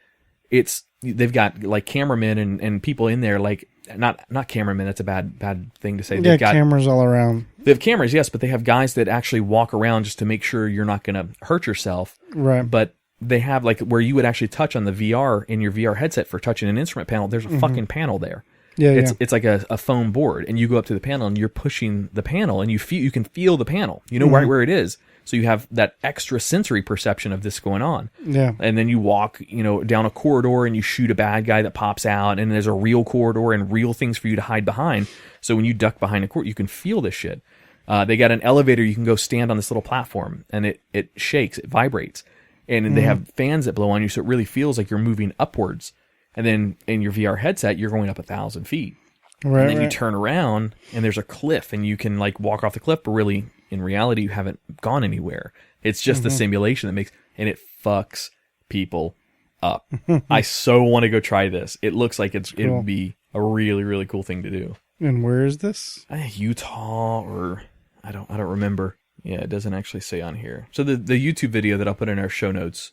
B: they've got like cameramen and people in there, like not cameramen. That's a bad thing to say.
C: Yeah,
B: They've got
C: cameras all around.
B: They have cameras, yes, but they have guys that actually walk around just to make sure you're not going to hurt yourself.
C: Right.
B: But they have like where you would actually touch on the VR in your VR headset for touching an instrument panel. There's a fucking panel there.
C: Yeah,
B: It's like a foam board, and you go up to the panel and you're pushing the panel, and you can feel the panel. You know right where it is. So you have that extra sensory perception of this going on.
C: Yeah.
B: And then you walk, down a corridor and you shoot a bad guy that pops out, and there's a real corridor and real things for you to hide behind. So when you duck behind a corridor, you can feel this shit. They got an elevator. You can go stand on this little platform, and it shakes, it vibrates. And they have fans that blow on you, so it really feels like you're moving upwards. And then in your VR headset, you're going up 1,000 feet.
C: Right.
B: And then you turn around, and there's a cliff, and you can like walk off the cliff, but really, in reality, you haven't gone anywhere. It's just the simulation that makes, and it fucks people up. I so want to go try this. It looks like it would be a really, really cool thing to do.
C: And where is this?
B: I think Utah, or I don't remember. Yeah, it doesn't actually say on here. So the YouTube video that I'll put in our show notes,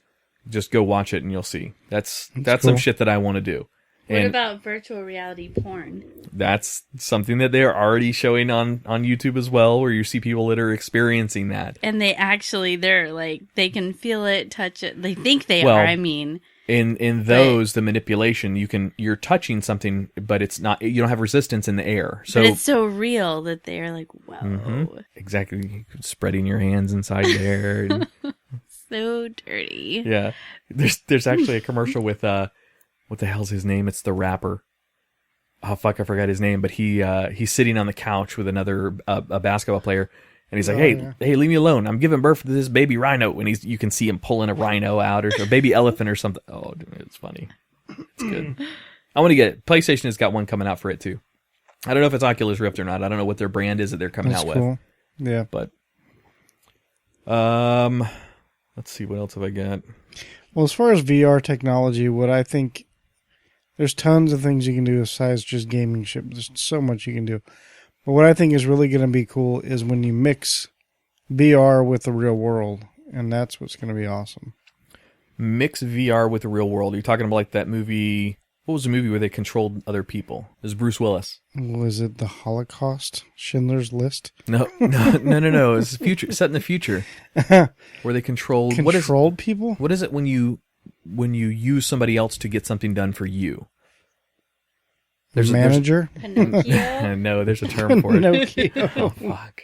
B: just go watch it and you'll see. That's
C: cool.
B: some shit that I want to do.
D: What
B: And
D: about virtual reality porn?
B: that's something that they're already showing on YouTube as well, where you see people that are experiencing that.
D: And they're like, they can feel it, touch it. They think they
B: Well,
D: are, I mean.
B: In those, the manipulation, you're touching something, but it's not, you don't have resistance in the air. So
D: But it's so real that they're like, whoa.
B: exactly, spreading your hands inside there. And,
D: So dirty.
B: yeah. There's actually a commercial with, what the hell's his name? It's the rapper. Oh fuck, I forgot his name, but he's sitting on the couch with another a basketball player, and he's like, "Hey, leave me alone! I'm giving birth to this baby rhino." And you can see him pulling a rhino out, or a baby elephant or something. Oh, dude, it's funny. It's good. I want to get it. PlayStation has got one coming out for it too. I don't know if it's Oculus Rift or not. I don't know what their brand is that they're coming out with.
C: Yeah.
B: But let's see, what else have I got?
C: Well, as far as VR technology, what I think, there's tons of things you can do besides just gaming shit. There's so much you can do. But what I think is really going to be cool is when you mix VR with the real world, and that's what's going to be awesome.
B: Mix VR with the real world. You're talking about like that movie. What was the movie where they controlled other people? It was Bruce Willis.
C: Was it the Holocaust? Schindler's List?
B: No. It was future, set in the future, where they controlled
C: people.
B: What is it when you use somebody else to get something done for you?
C: There's manager.
D: Pinocchio?
B: No, there's a term for it.
C: Pinocchio.
B: Oh fuck.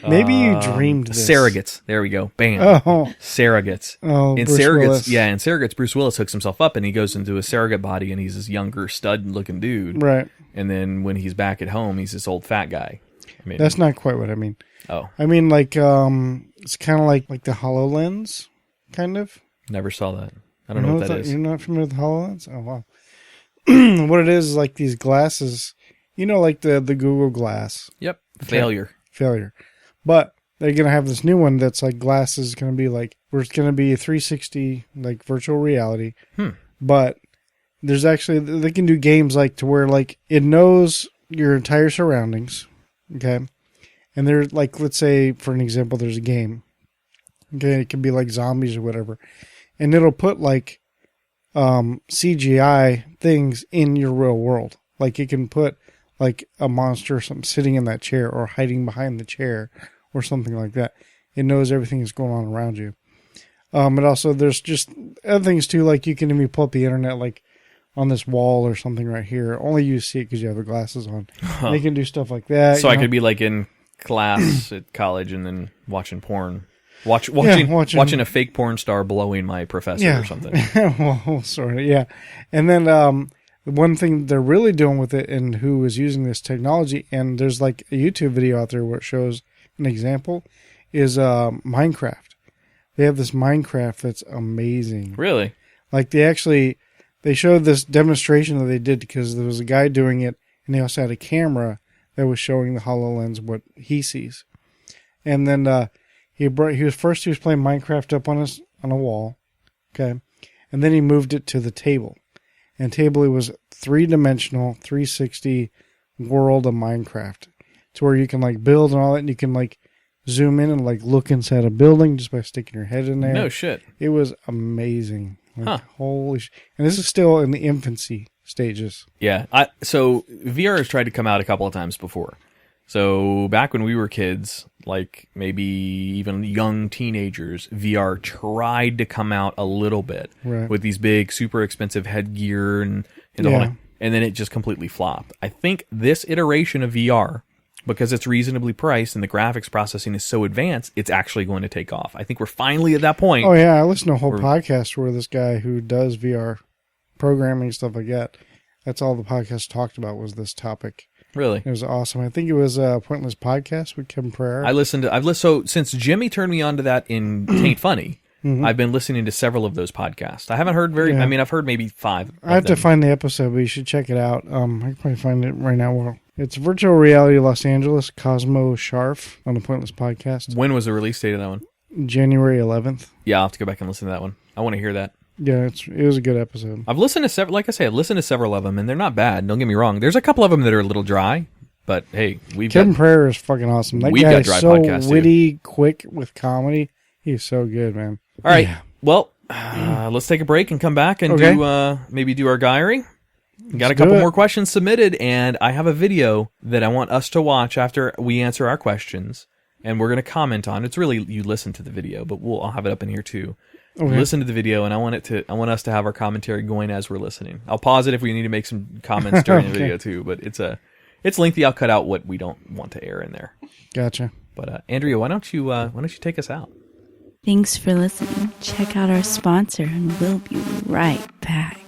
C: Maybe you dreamed this.
B: Surrogates. There we go. Bam.
C: Oh.
B: Surrogates.
C: Oh,
B: in
C: Bruce
B: Surrogates,
C: Willis.
B: yeah, in Surrogates, Bruce Willis hooks himself up and he goes into a surrogate body and he's this younger stud-looking dude.
C: Right.
B: And then when he's back at home, he's this old fat guy. I mean,
C: that's not quite what I mean.
B: Oh.
C: I mean, like, it's kind of like the HoloLens, kind of.
B: Never saw that. I don't know what that is.
C: You're not familiar with HoloLens? Oh, wow. What it is like these glasses, like the Google Glass.
B: Yep.
C: Failure. But they're going to have this new one that's like glasses, going to be like, where it's going to be a 360, like virtual reality. But there's actually, they can do games like to where like it knows your entire surroundings. Okay. And there's like, let's say for an example, there's a game. Okay. It can be like zombies or whatever. And it'll put like, CGI things in your real world. Like it can put like a monster or something sitting in that chair or hiding behind the chair or something like that. It knows everything that's going on around you. But also there's just other things too, like you can even pull up the internet like on this wall or something right here. Only you see it because you have the glasses on. Huh. They can do stuff like that.
B: So I could be like in class at college and then watching porn. Watching a fake porn star blowing my professor or something.
C: Well, sort of, yeah. And then the one thing they're really doing with it and who is using this technology, and there's like a YouTube video out there where it shows an example, is Minecraft. They have this Minecraft that's amazing.
B: Really?
C: Like they showed this demonstration that they did because there was a guy doing it, and they also had a camera that was showing the HoloLens what he sees. And then he was playing Minecraft up on a wall, okay, and then he moved it to the table. And table, it was 3-dimensional, 360 world of Minecraft, to where you can like build and all that, and you can like zoom in and like look inside a building just by sticking your head in there.
B: No shit.
C: It was amazing. Like, holy and this is still in the infancy stages.
B: Yeah. So VR has tried to come out a couple of times before. So back when we were kids, like maybe even young teenagers, VR tried to come out a little bit with these big, super expensive headgear and the whole thing, and then it just completely flopped. I think this iteration of VR, because it's reasonably priced and the graphics processing is so advanced, it's actually going to take off. I think we're finally at that point.
C: Oh yeah, I listened to a whole podcast where this guy who does VR programming and stuff like that, that's all the podcast talked about was this topic.
B: Really?
C: It was awesome. I think it was a Pointless Podcast with Kevin Pereira.
B: So since Jimmy turned me on to that in Taint Funny, I've been listening to several of those podcasts. I haven't heard I've heard maybe 5.
C: I have to find the episode, but you should check it out. I can probably find it right now. Well, it's Virtual Reality Los Angeles, Cosmo Sharf on the Pointless Podcast.
B: When was the release date of that one?
C: January 11th.
B: Yeah, I'll have to go back and listen to that one. I want to hear that.
C: Yeah, it was a good episode.
B: I've listened to several, like I say, I've listened to several of them, and they're not bad. Don't get me wrong. There's a couple of them that are a little dry, but hey,
C: Kevin Pereira is fucking awesome. That guy is so witty, quick with comedy. He's so good, man.
B: All right, well, let's take a break and come back and do our diary. Got a couple more questions submitted, and I have a video that I want us to watch after we answer our questions, and we're going to comment on. It's really you listen to the video, but I'll have it up in here too. Okay. Listen to the video, and I want us to have our commentary going as we're listening. I'll pause it if we need to make some comments during the video too, but it's lengthy. I'll cut out what we don't want to air in there.
C: Gotcha.
B: But Andrea, why don't you take us out?
D: Thanks for listening. Check out our sponsor, and we'll be right back.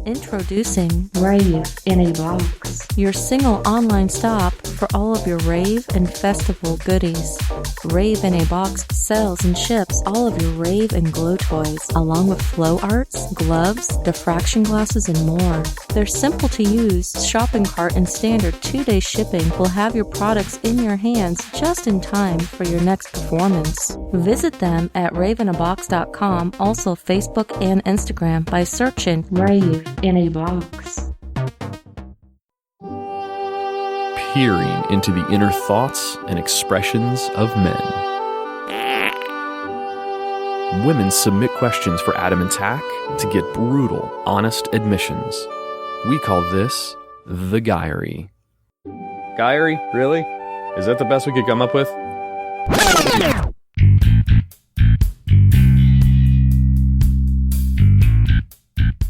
E: Introducing
F: Rave in a Box.
E: your single online stop for all of your rave and festival goodies. Rave in a Box sells and ships all of your rave and glow toys, along with flow arts, gloves, diffraction glasses, and more. Their simple-to-use shopping cart and standard 2-day shipping will have your products in your hands just in time for your next performance. Visit them at raveinabox.com, also Facebook and Instagram by searching
F: Rave in a Box.
G: Peering into the inner thoughts and expressions of men. Women submit questions for Adam and Tach to get brutal, honest admissions. We call this the Guyry.
B: Guyry? Really? Is that the best we could come up with?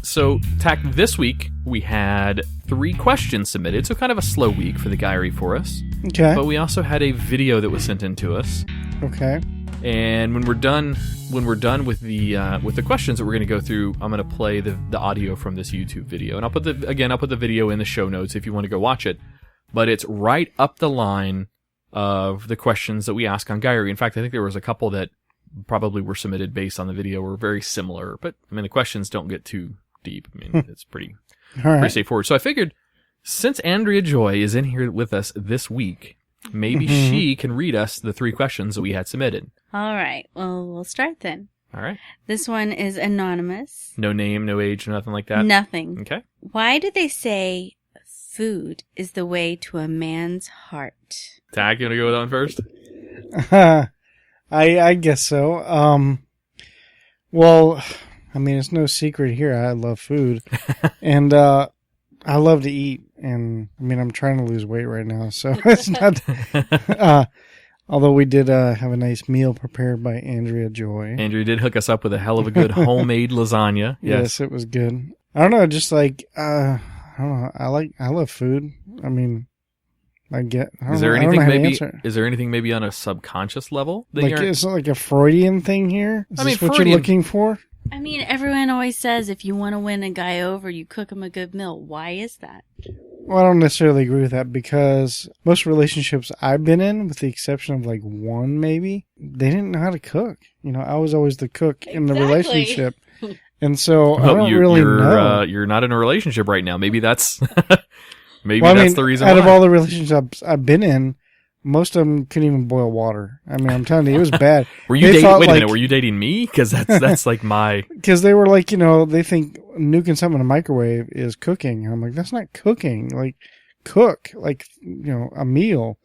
B: So, Tach, this week we had 3 questions submitted, so kind of a slow week for the Guyry for us.
C: Okay.
B: But we also had a video that was sent in to us.
C: Okay.
B: And when we're done with the questions that we're going to go through, I'm going to play the audio from this YouTube video, and I'll put the video in the show notes if you want to go watch it. But it's right up the line of the questions that we ask on Guyry. In fact, I think there was a couple that probably were submitted based on the video were very similar, but I mean the questions don't get too deep. I mean it's pretty straightforward. So I figured since Andrea Joy is in here with us this week, maybe she can read us the 3 questions that we had submitted.
D: All right. Well, we'll start then.
B: All right.
D: This one is anonymous.
B: No name, no age, nothing like that?
D: Nothing.
B: Okay.
D: Why do they say food is the way to a man's heart?
B: Tach, you want to go with that one first?
C: I guess so. Well, I mean, it's no secret here. I love food. And I love to eat. And, I mean, I'm trying to lose weight right now. So it's not... although we did have a nice meal prepared by Andrea Joy.
B: Andrea did hook us up with a hell of a good homemade lasagna.
C: Yes, it was good. I don't know, just like... I don't know. I love food. I mean...
B: Is there anything maybe on a subconscious level?
C: Is it like a Freudian thing here? Is this what you're looking for?
D: I mean, everyone always says if you want to win a guy over, you cook him a good meal. Why is that?
C: Well, I don't necessarily agree with that because most relationships I've been in, with the exception of like one maybe, they didn't know how to cook. You know, I was always the cook in the relationship. And so I don't really know.
B: You're not in a relationship right now. Maybe that's... that's the reason
C: why.
B: Out
C: of all the relationships I've been in, most of them couldn't even boil water. I mean, I'm telling you, it was bad.
B: Were you dating? Wait a minute. Were you dating me? Because that's like my.
C: Because they were like, you know, they think nuking something in a microwave is cooking. And I'm like, that's not cooking. Like, cook like a meal.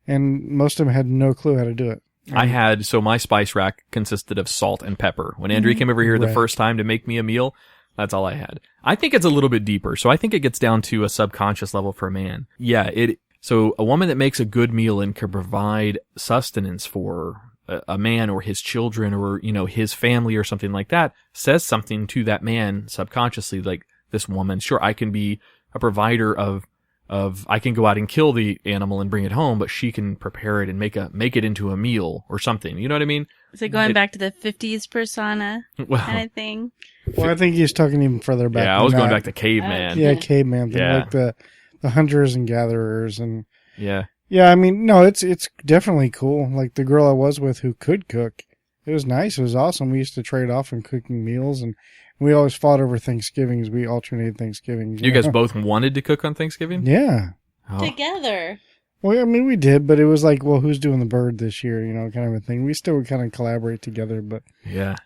C: And most of them had no clue how to do it.
B: So my spice rack consisted of salt and pepper. When Andrea came over here the first time to make me a meal, that's all I had. I think it's a little bit deeper. So I think it gets down to a subconscious level for a man. Yeah, so a woman that makes a good meal and can provide sustenance for a man or his children or, his family or something like that says something to that man subconsciously. Like, this woman, sure, I can be a provider of I can go out and kill the animal and bring it home, but she can prepare it and make it into a meal or something. You know what I mean?
D: Is it going back to the 50s persona kind of thing?
C: Well, I think he's talking even further back.
B: Yeah, I was going back to caveman.
C: Yeah, caveman thing, like the hunters and gatherers and
B: yeah.
C: I mean, no, it's definitely cool. Like the girl I was with who could cook, it was nice. It was awesome. We used to trade off in cooking meals, and we always fought over Thanksgivings. We alternated Thanksgivings.
B: You guys both wanted to cook on Thanksgiving?
C: Yeah.
B: Oh.
D: Together.
C: Well, I mean, we did, but it was like, well, who's doing the bird this year? Kind of a thing. We still would kind of collaborate together, but
B: yeah.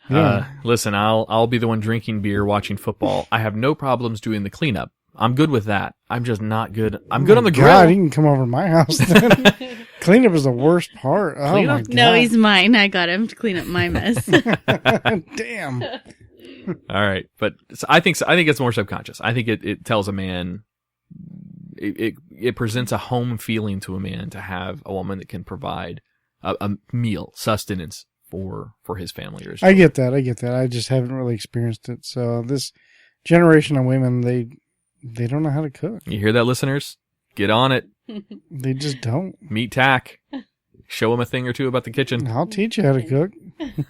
B: Listen, I'll be the one drinking beer, watching football. I have no problems doing the cleanup. I'm good with that. I'm just not good. I'm good on the grill.
C: God, you can come over to my house then. Cleanup is the worst part. Oh my God.
D: No, he's mine. I got him to clean up my mess.
C: Damn.
B: All right, but I think it's more subconscious. I think it tells a man. It presents a home feeling to a man to have a woman that can provide a meal, sustenance for his family. Or
C: I get that. I just haven't really experienced it. So this generation of women, they don't know how to cook.
B: You hear that, listeners? Get on it.
C: They just don't.
B: Meet Tach. Show them a thing or two about the kitchen.
C: I'll teach you how to cook.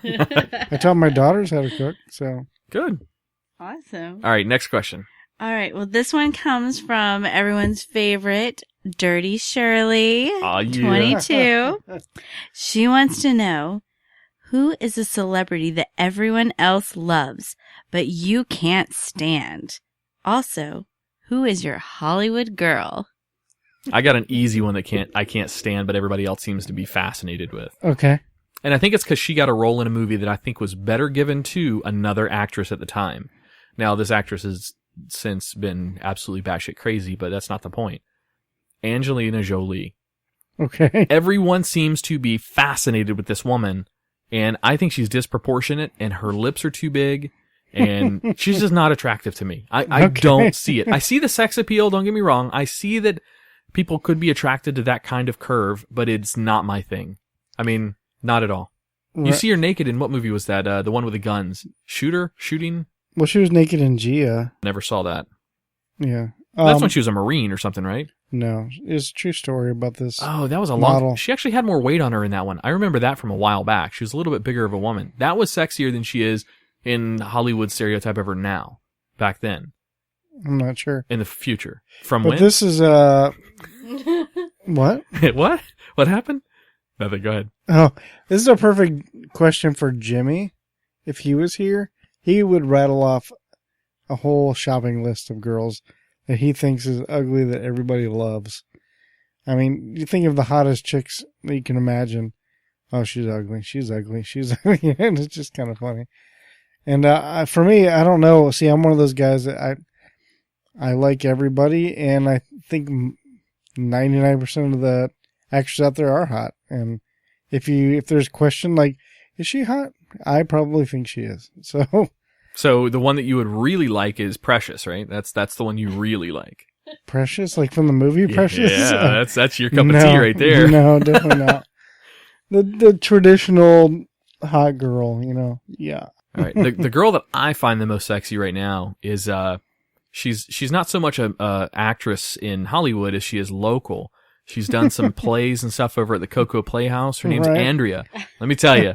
C: I taught my daughters how to cook. So
B: good.
D: Awesome.
B: All right, next question.
D: All right. Well, this one comes from everyone's favorite, Dirty Shirley, 22. She wants to know, who is a celebrity that everyone else loves, but you can't stand? Also, who is your Hollywood girl?
B: I got an easy one that I can't stand, but everybody else seems to be fascinated with.
C: Okay.
B: And I think it's because she got a role in a movie that I think was better given to another actress at the time. Now, this actress has since been absolutely batshit crazy, but that's not the point. Angelina Jolie.
C: Okay.
B: Everyone seems to be fascinated with this woman, and I think she's disproportionate, and her lips are too big, and she's just not attractive to me. I don't see it. I see the sex appeal, don't get me wrong. I see that people could be attracted to that kind of curve, but it's not my thing. I mean... Not at all. Right. You see her naked in what movie was that? The one with the guns. Shooting?
C: Well, she was naked in Gia.
B: Never saw that.
C: Yeah.
B: That's when she was a Marine or something, right?
C: No. It's a true story about this.
B: Oh, that was a
C: model.
B: long... She actually had more weight on her in that one. I remember that from a while back. She was a little bit bigger of a woman. That was sexier than she is in Hollywood stereotype of her now. Back then.
C: I'm not sure.
B: In the future. From
C: but
B: when?
C: This is, what?
B: What? What happened? Nothing, go ahead.
C: Oh, this is a perfect question for Jimmy. If he was here, he would rattle off a whole shopping list of girls that he thinks is ugly that everybody loves. I mean, you think of the hottest chicks that you can imagine. Oh, she's ugly. She's ugly. She's ugly. And it's just kind of funny. And for me, I don't know. See, I'm one of those guys that I like everybody, and I think 99% of the actors out there are hot. And if there's a question like, is she hot? I probably think she is. So
B: the one that you would really like is Precious, right? That's the one you really like.
C: Precious, like from the movie Precious?
B: Yeah, that's your cup of tea right there.
C: No, definitely not. The traditional hot girl, yeah.
B: All right. The girl that I find the most sexy right now is she's not so much a actress in Hollywood as she is local. She's done some plays and stuff over at the Cocoa Playhouse. Her name's Andrea. Let me tell you,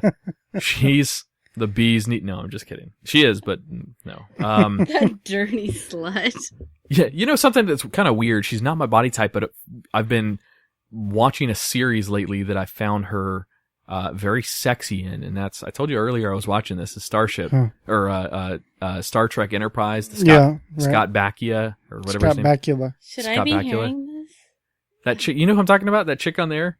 B: she's the bee's knees. No, I'm just kidding. She is, but no.
D: That dirty slut.
B: Yeah, something that's kind of weird. She's not my body type, but I've been watching a series lately that I found her very sexy in, and that's, I told you earlier I was watching this, the Starship, or Star Trek Enterprise, the Scott Bakula, or whatever his name is.
C: Bakula.
D: Should I be hearing this?
B: That chick, you know who I'm talking about? That chick on there?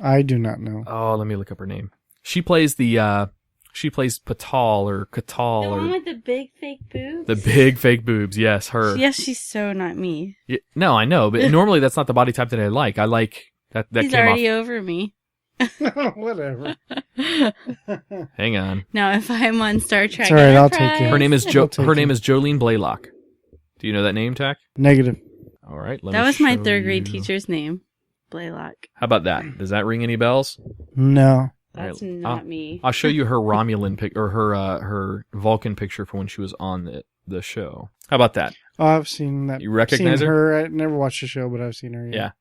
C: I do not know.
B: Oh, let me look up her name. She plays Patal or Katal.
D: The
B: or
D: one with the big fake boobs?
B: The big fake boobs, yes, her.
D: Yes, she's so not me.
B: Yeah, no, I know, but normally that's not the body type that I like. I like that
D: He's
B: came
D: already
B: off.
D: over me.
C: Whatever.
B: Hang on.
D: Now, if I'm on Star Trek,
C: it's all right, I'll take it.
B: Her name is Jolene Blaylock. Do you know that name, Tach?
C: Negative.
B: All right.
D: That was my third grade teacher's name, Blaylock.
B: How about that? Does that ring any bells?
C: No.
D: That's not me.
B: I'll show you her Romulan pic or her Vulcan picture for when she was on the show. How about that?
C: Oh, I've seen that.
B: You recognize
C: her? I never watched the show, but I've seen her.
B: Yeah.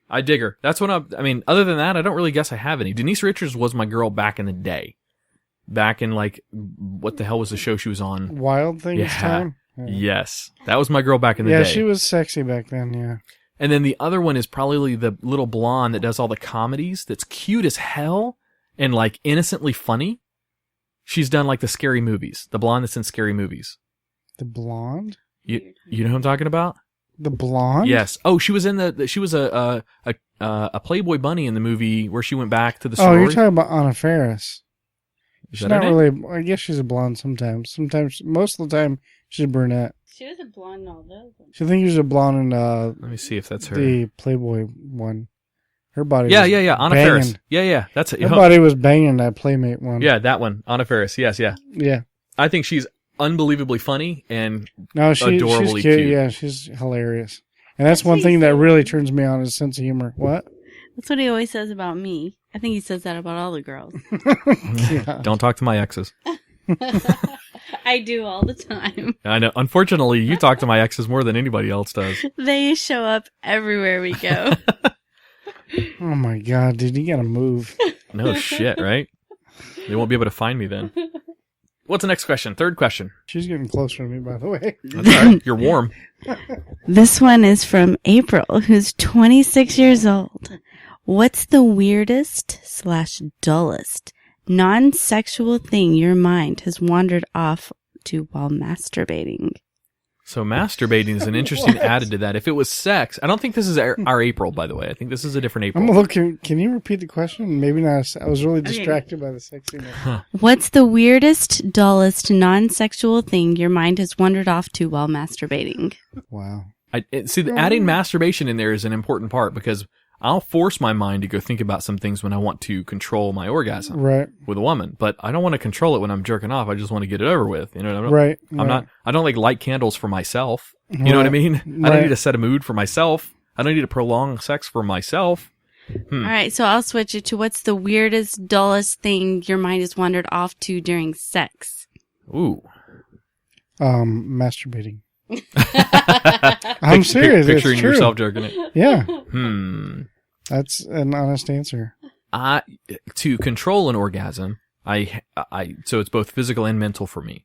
B: I dig her. That's what I mean, other than that, I don't really guess I have any. Denise Richards was my girl back in the day. Back in, like, what the hell was the show she was on?
C: Wild Things time?
B: Yeah. Yes. That was my girl back in the day.
C: Yeah, she was sexy back then, yeah.
B: And then the other one is probably the little blonde that does all the comedies that's cute as hell and, like, innocently funny. She's done, like, the scary movies. The blonde that's in scary movies.
C: The blonde?
B: You know who I'm talking about?
C: The blonde?
B: Yes. Oh, she was in she was a Playboy bunny in the movie where she went back to the sorority.
C: Oh, you're talking about Anna Faris.
B: Is
C: she's
B: that
C: not
B: her name?
C: really. I guess she's a blonde sometimes. Most of the time, she's a brunette.
D: She was a blonde in all those.
C: I think she was a blonde in
B: let me see if that's her.
C: The Playboy one. Her body.
B: Yeah,
C: was
B: Anna
C: banging.
B: Faris. Yeah, that's it.
C: Her body was banging that Playmate one.
B: Yeah, that one. Anna Faris. Yes, yeah.
C: Yeah.
B: I think she's unbelievably funny and
C: she's
B: adorably
C: cute.
B: cute.
C: Yeah, she's hilarious. And that's one thing that really turns me on is sense of humor. What?
D: That's what he always says about me. I think he says that about all the girls.
C: Yeah.
B: Don't talk to my exes.
D: I do all the time.
B: I know. Unfortunately, you talk to my exes more than anybody else does.
D: They show up everywhere we go.
C: Oh my God, dude, you gotta move.
B: No shit, right? They won't be able to find me then. What's the next question? Third question.
C: She's getting closer to me, by the way.
B: That's all right. You're warm.
D: This one is from April, who's 26 years old. What's the weirdest/dullest non-sexual thing your mind has wandered off to while masturbating?
B: So masturbating is an interesting added to that. If it was sex, I don't think this is our April, by the way. I think this is a different April.
C: I'm looking. Can you repeat the question? Maybe not. I was really distracted by the sexiness.
D: What's the weirdest, dullest, non-sexual thing your mind has wandered off to while masturbating?
C: Wow.
B: Adding masturbation in there is an important part because I'll force my mind to go think about some things when I want to control my orgasm with a woman, but I don't want to control it when I'm jerking off. I just want to get it over with. You know what I mean? I don't like light candles for myself. You know what I mean? I don't need to set a mood for myself. I don't need to prolong sex for myself.
D: All right. So I'll switch it to what's the weirdest, dullest thing your mind has wandered off to during sex?
B: Ooh.
C: Masturbating. I'm serious.
B: Picturing yourself jerking it.
C: Yeah. That's an honest answer.
B: To control an orgasm, so it's both physical and mental for me.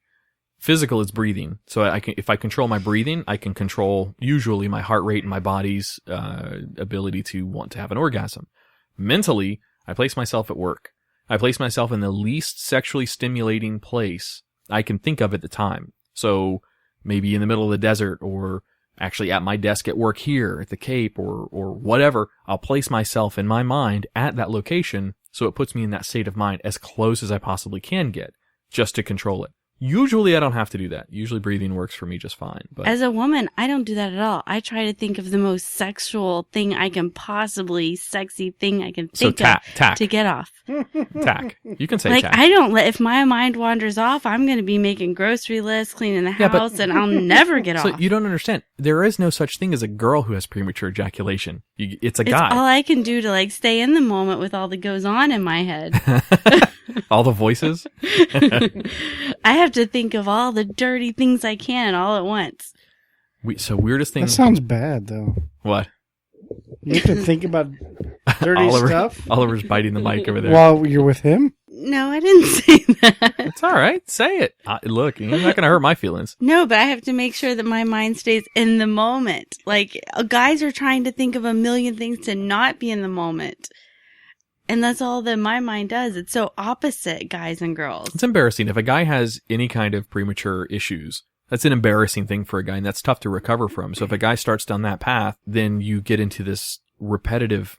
B: Physical is breathing. So if I control my breathing, I can control usually my heart rate and my body's ability to want to have an orgasm. Mentally, I place myself at work. I place myself in the least sexually stimulating place I can think of at the time. So maybe in the middle of the desert, or actually at my desk at work here at the Cape, or whatever. I'll place myself in my mind at that location so it puts me in that state of mind as close as I possibly can get just to control it. Usually I don't have to do that. Usually breathing works for me just fine. But
D: as a woman, I don't do that at all. I try to think of the most sexual thing I can possibly, sexy thing I can think of to get off.
B: Tach. You can say tach.
D: I don't if my mind wanders off, I'm going to be making grocery lists, cleaning the house, and I'll never get off.
B: So you don't understand. There is no such thing as a girl who has premature ejaculation. It's a guy.
D: It's all I can do to stay in the moment with all that goes on in my head.
B: All the voices?
D: I have to think of all the dirty things I can all at once.
B: Weirdest thing.
C: That sounds bad, though.
B: What?
C: You have to think about dirty stuff?
B: Oliver's biting the mic over there.
C: While you're with him?
D: No, I didn't say that.
B: It's all right. Say it. Look, you're not going to hurt my feelings.
D: No, but I have to make sure that my mind stays in the moment. Guys are trying to think of a million things to not be in the moment. And that's all that my mind does. It's so opposite, guys and girls.
B: It's embarrassing. If a guy has any kind of premature issues, that's an embarrassing thing for a guy, and that's tough to recover from. So if a guy starts down that path, then you get into this repetitive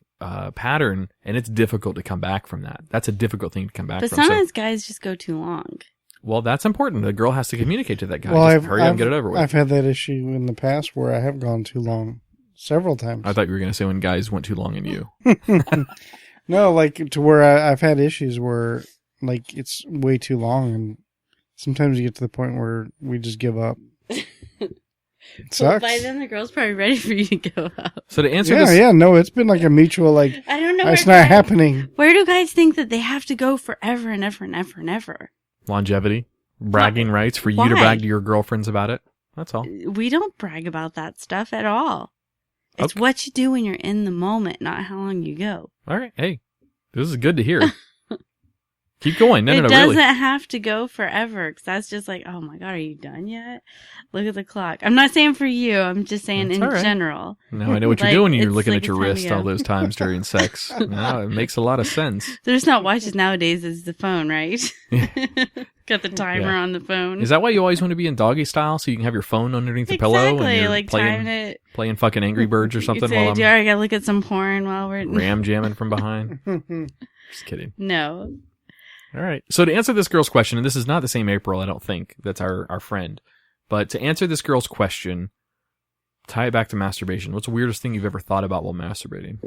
B: pattern, and it's difficult to come back from that. That's a difficult thing to come back from.
D: But sometimes guys just go too long.
B: Well, that's important. The girl has to communicate to that guy. Just hurry up and get it over with.
C: I've had that issue in the past where I have gone too long several times.
B: I thought you were going to say when guys went too long in you.
C: No, to where I've had issues where, it's way too long, and sometimes you get to the point where we just give up. It sucks.
D: Well, by then the girl's probably ready for you to go up.
B: So to answer this...
C: no, it's been a mutual,
D: I don't know.
C: It's not happening.
D: Where do guys think that they have to go forever and ever and ever and ever?
B: Longevity. Bragging rights for you to brag to your girlfriends about it. That's all.
D: We don't brag about that stuff at all. It's what you do when you're in the moment, not how long you go.
B: All right. Hey, this is good to hear. Keep going. No,
D: it
B: really.
D: doesn't have to go forever, because that's just oh my God, are you done yet? Look at the clock. I'm not saying for you. I'm just saying in general.
B: No, I know what you're doing when you're looking at your wrist all those times during sex. No, it makes a lot of sense.
D: There's not watches nowadays. It's the phone, right? Got the timer on the phone.
B: Is that why you always want to be in doggy style, so you can have your phone underneath the pillow and you're playing fucking Angry Birds or something?
D: I gotta look at some porn while we're
B: ram jamming from behind. Just kidding.
D: No.
B: All right. So to answer this girl's question, and this is not the same April, I don't think. That's our friend. But to answer this girl's question, tie it back to masturbation. What's the weirdest thing you've ever thought about while masturbating?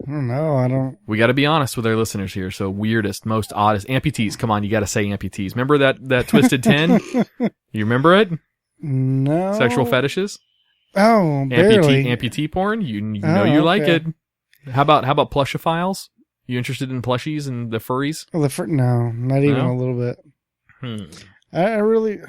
C: I don't know.
B: We got to be honest with our listeners here. So weirdest, most oddest. Amputees. Come on, you got to say amputees. Remember that Twisted 10? You remember it?
C: No.
B: Sexual fetishes?
C: Oh, barely.
B: Amputee porn? You know you like it. How about plushophiles? You interested in plushies and the furries?
C: No, not even a little bit. I really...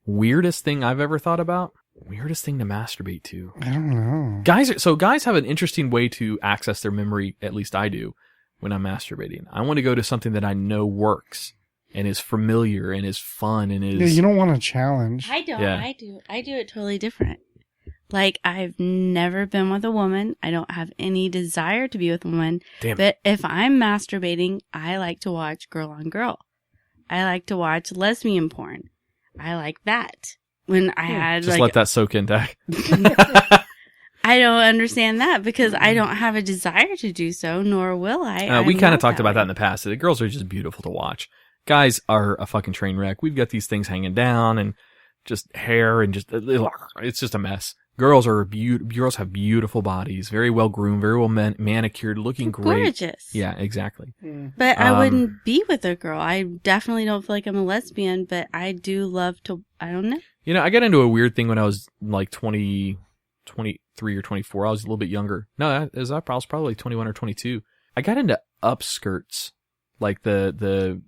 B: Weirdest thing I've ever thought about? Weirdest thing to masturbate to?
C: I don't know.
B: Guys have an interesting way to access their memory, at least I do, when I'm masturbating. I want to go to something that I know works. and is familiar and is fun and is...
C: Yeah, you don't want a challenge.
D: I don't.
B: Yeah.
D: I do it totally different. Like, I've never been with a woman. I don't have any desire to be with a woman.
B: Damn.
D: But if I'm masturbating, I like to watch girl on girl. I like to watch lesbian porn. I like that. When I had
B: Just let that soak in, Tach.
D: I don't understand that because I don't have a desire to do so, nor will I.
B: We
D: I'm
B: kind of
D: not
B: talked about
D: way.
B: that in the past. The girls are just beautiful to watch. Guys are a fucking train wreck. We've got these things hanging down and just hair and just, it's just a mess. Girls girls have beautiful bodies, very well groomed, very well manicured, looking great.
D: Gorgeous.
B: Yeah, exactly.
D: But I wouldn't be with a girl. I definitely don't feel like I'm a lesbian, but I do love to, I don't know.
B: You know, I got into a weird thing when I was like 23 or 24. I was a little bit younger. No, I was probably 21 or 22. I got into upskirts, like the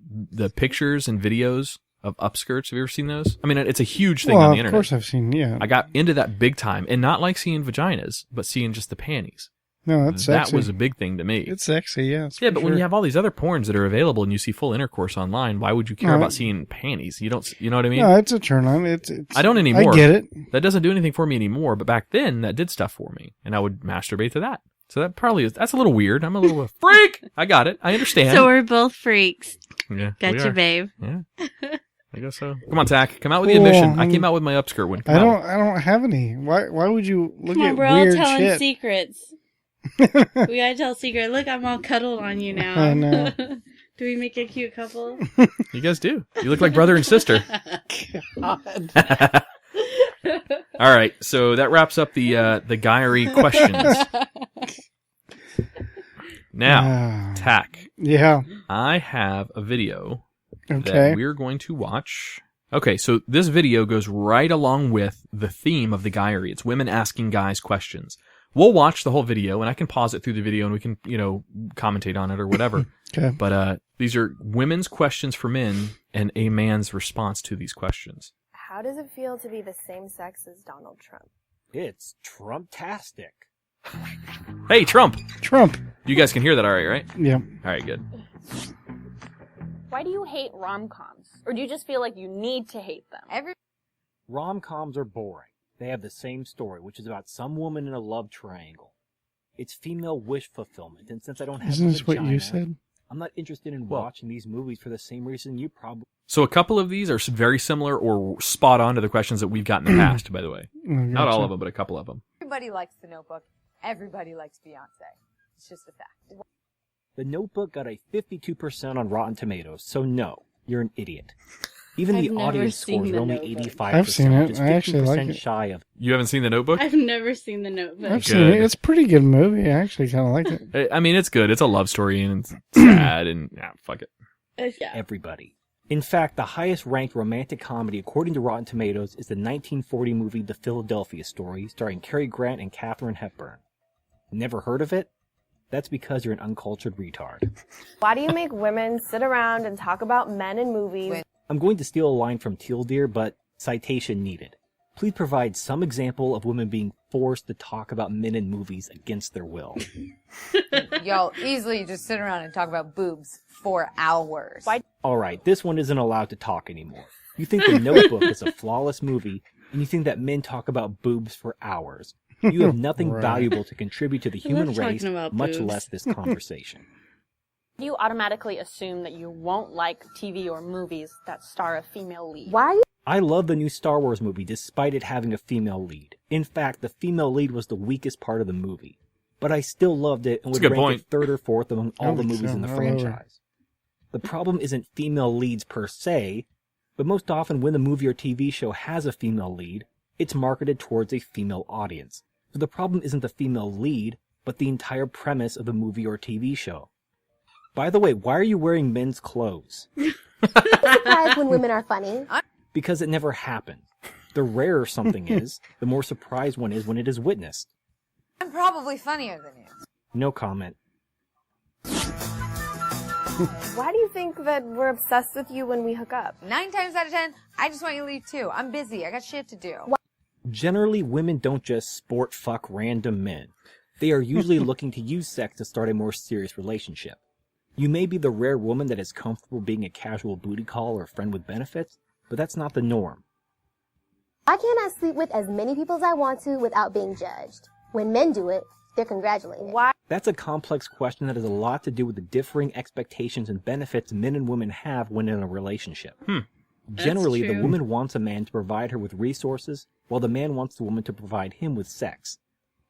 B: pictures and videos of upskirts. Have you ever seen those? I mean, it's a huge thing on the internet.
C: Of course I've seen, yeah.
B: I got into that big time, and not like seeing vaginas, but seeing just the panties.
C: No, that's sexy.
B: That was a big thing to me.
C: It's sexy, yeah.
B: Yeah, but when you have all these other porns that are available and you see full intercourse online, why would you care about seeing panties? You know what I mean?
C: No, it's a turn on. It's
B: I don't anymore.
C: I get it.
B: That doesn't do anything for me anymore, but back then that did stuff for me, and I would masturbate to that. So that probably is, that's a little weird. I'm a little a freak. I got it. I understand.
D: So we're both freaks.
B: Yeah,
D: Got
B: we
D: you,
B: are.
D: babe.
B: Yeah. I guess so. Come on, Tach. Come out with the admission. I came out with my upskirt one.
C: I don't have any. Why would you look
D: Come on,
C: at
D: we're all
C: weird
D: telling
C: shit?
D: secrets. We gotta tell secret. Look, I'm all cuddled on you now.
C: I know.
D: Do we make a cute couple?
B: You guys do. You look like brother and sister.
C: God.
B: All right, so that wraps up the Guyry questions. Now, Tach,
C: Yeah.
B: I have a video
C: Okay.
B: that we're going to watch. Okay, so this video goes right along with the theme of the Guyry. It's women asking guys questions. We'll watch the whole video, and I can pause it through the video, and we can, commentate on it or whatever.
C: Okay.
B: But these are women's questions for men and a man's response to these questions.
H: How does it feel to be the same sex as Donald Trump?
I: It's Trump-tastic.
B: Hey, Trump!
C: Trump.
B: You guys can hear that all right?
C: Yeah.
B: All right, good.
J: Why do you hate rom-coms? Or do you just feel like you need to hate them?
I: Rom-coms are boring. They have the same story, which is about some woman in a love triangle. It's female wish fulfillment, and since I don't have
C: Isn't
I: a
C: this what
I: vagina,
C: you said?
I: I'm not interested in watching these movies for the same reason you probably...
B: So a couple of these are very similar or spot on to the questions that we've got in the past, by the way. Not all of them, but a couple of them.
K: Everybody likes The Notebook. Everybody likes Beyonce. It's just a fact.
I: The Notebook got a 52% on Rotten Tomatoes, so no, you're an idiot. Even
D: I've
I: the
D: never
I: audience
D: seen
I: scores
D: The
I: are only
D: Notebook.
I: 85%.
C: I've seen it.
I: Just
C: I actually like
I: 15%
C: it.
I: shy of...
B: You haven't seen The Notebook?
D: I've never seen The Notebook.
C: I've seen it. It's a pretty good movie. I actually kind of like it.
B: I mean, it's good. It's a love story, and it's sad, and fuck it.
D: Yeah.
I: Everybody. In fact, the highest-ranked romantic comedy according to Rotten Tomatoes is the 1940 movie The Philadelphia Story, starring Cary Grant and Katharine Hepburn. Never heard of it? That's because you're an uncultured retard.
H: Why do you make women sit around and talk about men in movies?
I: I'm going to steal a line from Teal Deer, but citation needed. Please provide some example of women being forced to talk about men in movies against their will.
K: Y'all easily just sit around and talk about boobs for hours.
I: Alright, this one isn't allowed to talk anymore. You think The Notebook is a flawless movie, and you think that men talk about boobs for hours. You have nothing
C: Right.
I: valuable to contribute to the human
D: love
I: race,
D: talking about
I: much
D: boobs.
I: less this conversation.
J: Do you automatically assume that you won't like TV or movies that star a female lead?
H: Why?
I: I love the new Star Wars movie despite it having a female lead. In fact, the female lead was the weakest part of the movie. But I still loved it and
B: That's
I: would
B: a good
I: rank
B: point.
I: it third or fourth among all the
C: think
I: movies
C: so.
I: in the
C: All over.
I: franchise. The problem isn't female leads per se, but most often when the movie or TV show has a female lead, it's marketed towards a female audience. So the problem isn't the female lead, but the entire premise of the movie or TV show. By the way, why are you wearing men's clothes?
H: Surprised when women are funny.
I: Because it never happened. The rarer something is, the more surprised one is when it is witnessed.
K: I'm probably funnier than you.
I: No comment.
H: Why do you think that we're obsessed with you when we hook up?
K: 9 times out of 10, I just want you to leave too. I'm busy. I got shit to do.
I: Generally, women don't just sport fuck random men. They are usually looking to use sex to start a more serious relationship. You may be the rare woman that is comfortable being a casual booty call or friend with benefits, but that's not the norm.
L: Why can't I sleep with as many people as I want to without being judged? When men do it, they're congratulated. Why?
I: That's a complex question that has a lot to do with the differing expectations and benefits men and women have when in a relationship. Generally, the woman wants a man to provide her with resources, while the man wants the woman to provide him with sex.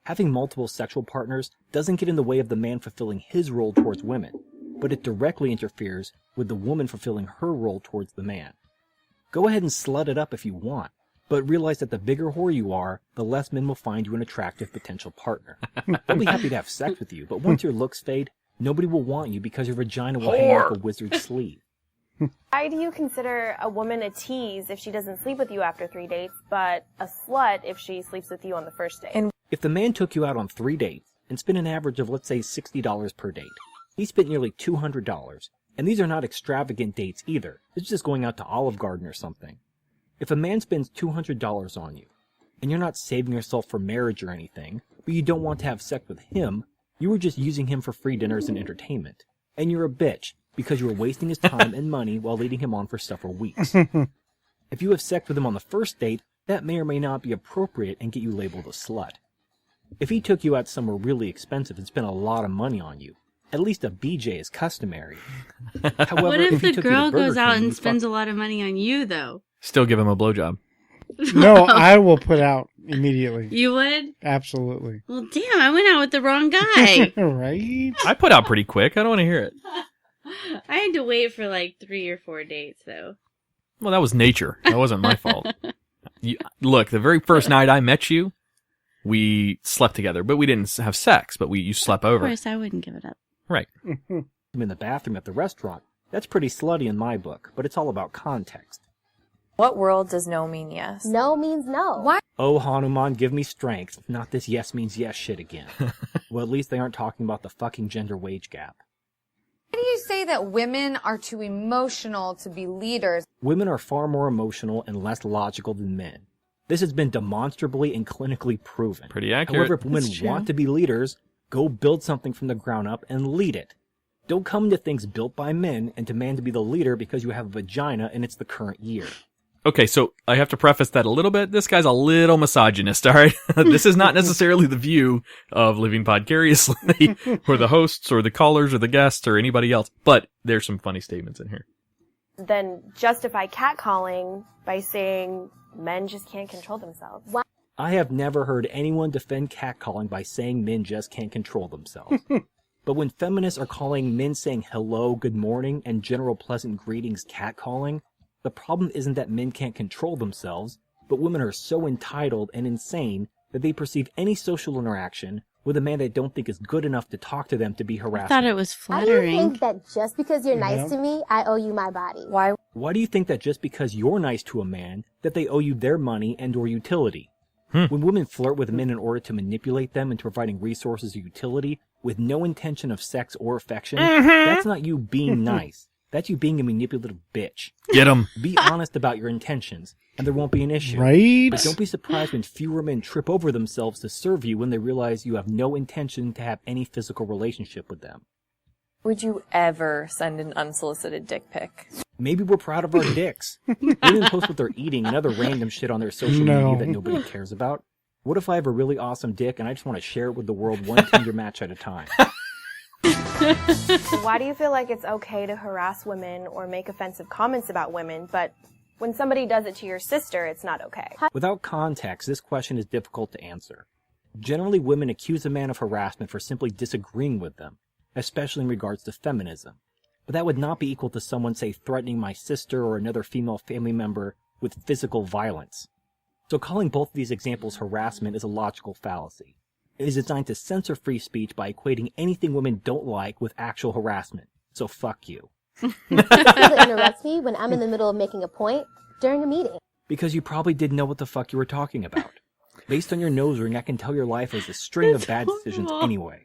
I: Having multiple sexual partners doesn't get in the way of the man fulfilling his role towards women, but it directly interferes with the woman fulfilling her role towards the man. Go ahead and slut it up if you want, but realize that the bigger whore you are, the less men will find you an attractive potential partner. They'll be happy to have sex with you, but once your looks fade, nobody will want you because your vagina will hang like a wizard's sleeve.
H: Why do you consider a woman a tease if she doesn't sleep with you after 3 dates, but a slut if she sleeps with you on the first date?
I: If the man took you out on 3 dates and spent an average of, let's say, $60 per date, he spent nearly $200, and these are not extravagant dates either. It's just going out to Olive Garden or something. If a man spends $200 on you, and you're not saving yourself for marriage or anything, but you don't want to have sex with him, you were just using him for free dinners and entertainment. And you're a bitch, because you were wasting his time and money while leading him on for several weeks. If you have sex with him on the first date, that may or may not be appropriate and get you labeled a slut. If he took you out somewhere really expensive and spent a lot of money on you, at least a BJ is customary. However,
D: What if
I: he
D: the
I: took you to
D: girl
I: Burger
D: goes out
I: King,
D: and spends a lot of money on you, though?
B: Still give him a blowjob.
C: No, I will put out immediately.
D: You would?
C: Absolutely.
D: Well, damn, I went out with the wrong guy.
C: Right?
B: I put out pretty quick. I don't want to hear it.
D: I had to wait for like 3 or 4 dates, though.
B: Well, that was nature. That wasn't my fault. Look, the very first night I met you, we slept together, but we didn't have sex, but you slept over.
D: Of course, I wouldn't give it up.
B: Right.
I: I'm in the bathroom at the restaurant. That's pretty slutty in my book, but it's all about context.
M: What world does no mean yes?
L: No means no.
M: Why?
I: Oh, Hanuman, give me strength. Not this yes means yes shit again. Well, at least they aren't talking about the fucking gender wage gap.
K: Why do you say that women are too emotional to be leaders?
I: Women are far more emotional and less logical than men. This has been demonstrably and clinically proven.
B: Pretty accurate.
I: However, if women want to be leaders, go build something from the ground up and lead it. Don't come into things built by men and demand to be the leader because you have a vagina and it's the current year.
B: Okay, so I have to preface that a little bit. This guy's a little misogynist, all right? This is not necessarily the view of Living Podcariously, or the hosts, or the callers, or the guests, or anybody else. But there's some funny statements in here.
H: Then justify catcalling by saying men just can't control themselves. Why?
I: I have never heard anyone defend catcalling by saying men just can't control themselves. But when feminists are calling men saying hello, good morning, and general pleasant greetings catcalling, the problem isn't that men can't control themselves, but women are so entitled and insane that they perceive any social interaction with a man they don't think is good enough to talk to them to be harassment.
D: I thought it was
L: Why do
D: flattering.
L: you think that just because you're nice to me, I owe you my body?
I: Why do you think that just because you're nice to a man, that they owe you their money and or utility? When women flirt with men in order to manipulate them into providing resources or utility with no intention of sex or affection, that's not you being nice. That's you being a manipulative bitch.
B: Get him.
I: Be honest about your intentions, and there won't be an issue.
C: Right?
I: But don't be surprised when fewer men trip over themselves to serve you when they realize you have no intention to have any physical relationship with them.
M: Would you ever send an unsolicited dick pic?
I: Maybe we're proud of our dicks. Women post what they're eating and other random shit on their social media that nobody cares about. What if I have a really awesome dick and I just want to share it with the world one Tinder match at a time?
H: Why do you feel like it's okay to harass women or make offensive comments about women, but when somebody does it to your sister, it's not okay?
I: Without context, this question is difficult to answer. Generally, women accuse a man of harassment for simply disagreeing with them, especially in regards to feminism. But that would not be equal to someone, say, threatening my sister or another female family member with physical violence. So calling both of these examples harassment is a logical fallacy. It is designed to censor free speech by equating anything women don't like with actual harassment. So fuck you.
L: People interrupt me when I'm in the middle of making a point during a meeting.
I: Because you probably didn't know what the fuck you were talking about. Based on your nose ring, I can tell your life is a string of bad decisions anyway.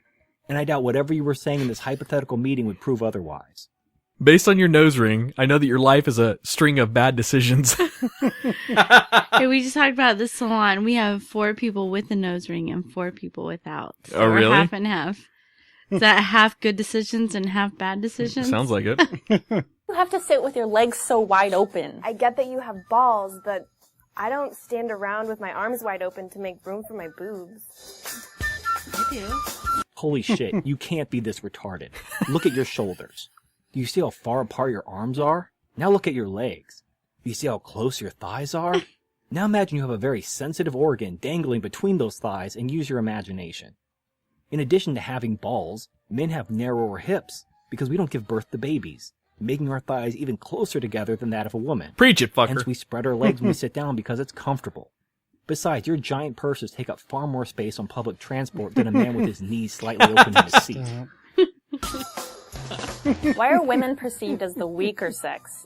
I: And I doubt whatever you were saying in this hypothetical meeting would prove otherwise.
B: Based on your nose ring, I know that your life is a string of bad decisions.
D: Okay, we just talked about the salon. We have 4 people with a nose ring and 4 people without. So
B: Oh, really?
D: We're half and half. Is that half good decisions and half bad decisions?
B: Sounds like it.
J: You have to sit with your legs so wide open.
H: I get that you have balls, but I don't stand around with my arms wide open to make room for my boobs.
D: I do.
I: Holy shit, you can't be this retarded. Look at your shoulders. Do you see how far apart your arms are? Now look at your legs. Do you see how close your thighs are? Now imagine you have a very sensitive organ dangling between those thighs and use your imagination. In addition to having balls, men have narrower hips because we don't give birth to babies, making our thighs even closer together than that of a woman.
B: Preach it, fucker.
I: Hence we spread our legs when we sit down because it's comfortable. Besides, your giant purses take up far more space on public transport than a man with his knees slightly open in his seat.
J: Why are women perceived as the weaker sex?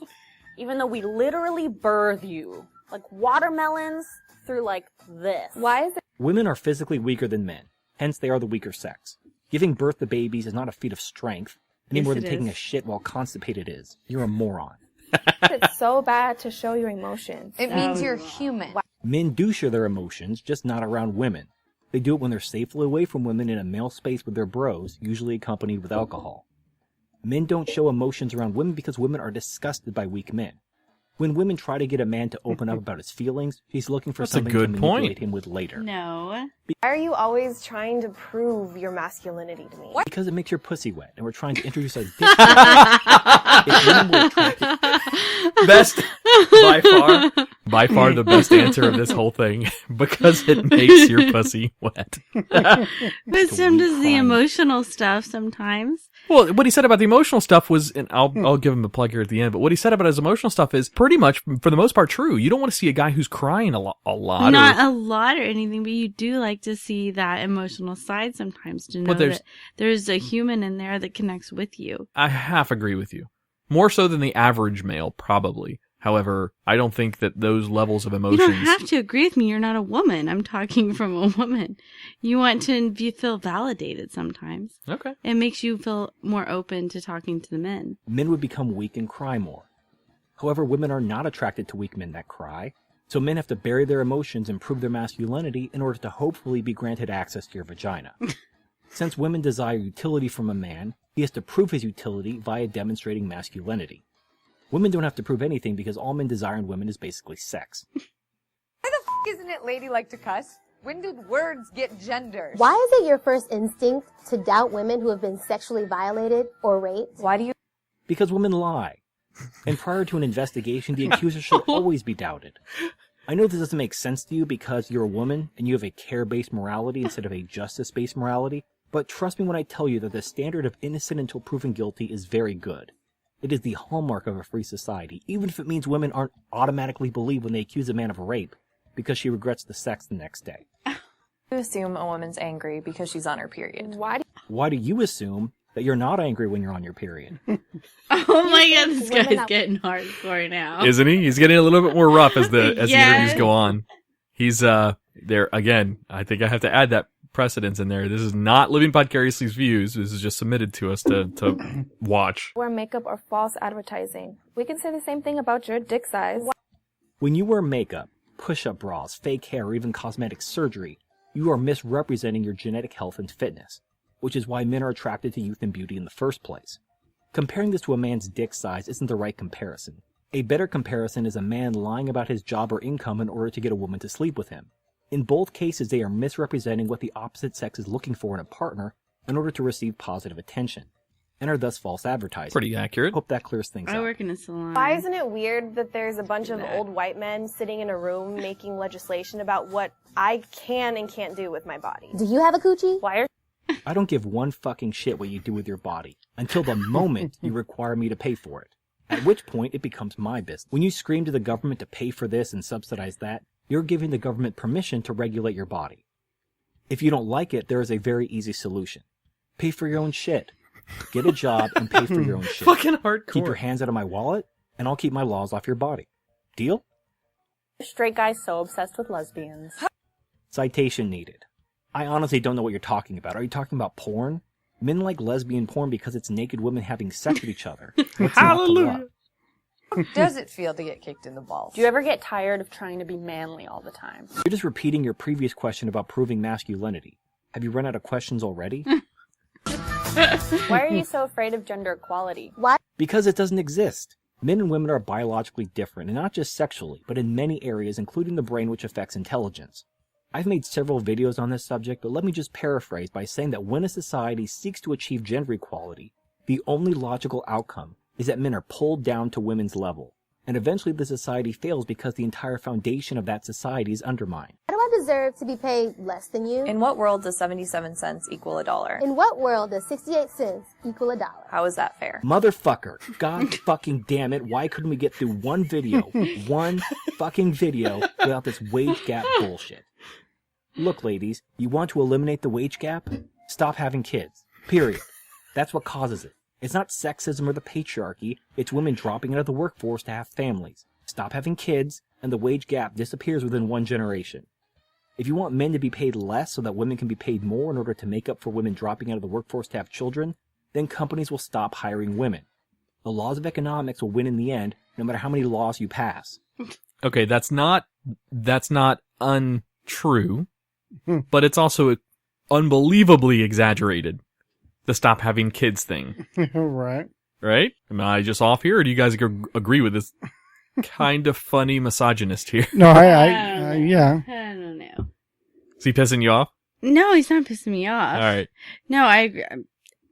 J: Even though we literally birth you. Like watermelons through like this.
H: Why is it?
I: Women are physically weaker than men. Hence, they are the weaker sex. Giving birth to babies is not a feat of strength, any more than taking a shit while constipated is. You're a moron.
H: It's so bad to show your emotions.
K: It means you're human.
I: Men do show their emotions, just not around women. They do it when they're safely away from women in a male space with their bros, usually accompanied with alcohol. Men don't show emotions around women because women are disgusted by weak men. When women try to get a man to open up about his feelings, he's looking for something to manipulate him with later.
D: No.
H: Why are you always trying to prove your masculinity to me?
I: Because it makes your pussy wet, and we're trying to introduce our dick. If women were attracted...
B: Best, by far the best answer of this whole thing, because it makes your pussy wet.
D: But Sim does the emotional stuff sometimes.
B: Well, what he said about the emotional stuff was, and I'll give him the plug here at the end, but what he said about his emotional stuff is pretty much, for the most part, true. You don't want to see a guy who's crying a lot.
D: Not a lot or anything, but you do like to see that emotional side sometimes, to know that there's a human in there that connects with you.
B: I half agree with you. More so than the average male, probably. However, I don't think that those levels of emotions...
D: You don't have to agree with me. You're not a woman. I'm talking from a woman. You want to feel validated sometimes.
B: Okay.
D: It makes you feel more open to talking to the men.
I: Men would become weak and cry more. However, women are not attracted to weak men that cry, so men have to bury their emotions and prove their masculinity in order to hopefully be granted access to your vagina. Since women desire utility from a man, he has to prove his utility via demonstrating masculinity. Women don't have to prove anything because all men desire in women is basically sex.
K: Why the f*** isn't it ladylike to cuss? When did words get gendered?
L: Why is it your first instinct to doubt women who have been sexually violated or raped?
K: Why do you...
I: Because women lie. And prior to an investigation, the accuser should always be doubted. I know this doesn't make sense to you because you're a woman and you have a care-based morality instead of a justice-based morality, but trust me when I tell you that the standard of innocent until proven guilty is very good. It is the hallmark of a free society, even if it means women aren't automatically believed when they accuse a man of rape, because she regrets the sex the next day.
M: You assume a woman's angry because she's on her period.
I: Why do you assume that you're not angry when you're on your period?
D: Oh my god, this guy's getting hardcore now.
B: Isn't he? He's getting a little bit more rough as the interviews go on. He's there again. I think I have to add that precedence in there. This is not Living Vicariously's views. This is just submitted to us to watch.
H: Wear makeup or false advertising. We can say the same thing about your dick size.
I: When you wear makeup, push-up bras, fake hair, or even cosmetic surgery, you are misrepresenting your genetic health and fitness, which is why men are attracted to youth and beauty in the first place. Comparing this to a man's dick size isn't the right comparison. A better comparison is a man lying about his job or income in order to get a woman to sleep with him. In both cases, they are misrepresenting what the opposite sex is looking for in a partner in order to receive positive attention, and are thus false advertising.
B: Pretty accurate.
I: Hope that clears things up.
D: I work in a salon.
H: Why isn't it weird that there's a bunch of old white men sitting in a room making legislation about what I can and can't do with my body?
L: Do you have a coochie?
H: Why are...
I: I don't give one fucking shit what you do with your body, until the moment you require me to pay for it. At which point, it becomes my business. When you scream to the government to pay for this and subsidize that, you're giving the government permission to regulate your body. If you don't like it, there is a very easy solution. Pay for your own shit. Get a job and pay for your own shit.
B: Fucking hardcore.
I: Keep your hands out of my wallet, and I'll keep my laws off your body. Deal?
J: Straight guys so obsessed with lesbians.
I: Citation needed. I honestly don't know what you're talking about. Are you talking about porn? Men like lesbian porn because it's naked women having sex with each other.
B: Hallelujah.
K: How does it feel to get kicked in the balls?
J: Do you ever get tired of trying to be manly all the time?
I: You're just repeating your previous question about proving masculinity. Have you run out of questions already?
H: Why are you so afraid of gender equality?
L: Why?
I: Because it doesn't exist. Men and women are biologically different, and not just sexually, but in many areas, including the brain, which affects intelligence. I've made several videos on this subject, but let me just paraphrase by saying that when a society seeks to achieve gender equality, the only logical outcome is that men are pulled down to women's level. And eventually the society fails because the entire foundation of that society is undermined.
L: Why do I deserve to be paid less than you?
M: In what world does 77 cents equal $1?
L: In what world does 68 cents equal $1?
M: How is that fair?
I: Motherfucker. God fucking damn it. Why couldn't we get through one fucking video without this wage gap bullshit? Look, ladies, you want to eliminate the wage gap? Stop having kids. Period. That's what causes it. It's not sexism or the patriarchy, it's women dropping out of the workforce to have families. Stop having kids, and the wage gap disappears within one generation. If you want men to be paid less so that women can be paid more in order to make up for women dropping out of the workforce to have children, then companies will stop hiring women. The laws of economics will win in the end, no matter how many laws you pass.
B: Okay, that's not untrue, but it's also unbelievably exaggerated. The stop having kids thing.
C: Right.
B: Right? Am I just off here, or do you guys agree with this kind of funny misogynist here?
C: No, yeah.
D: I don't know.
B: Is he pissing you off?
D: No, he's not pissing me off.
B: All right.
D: No,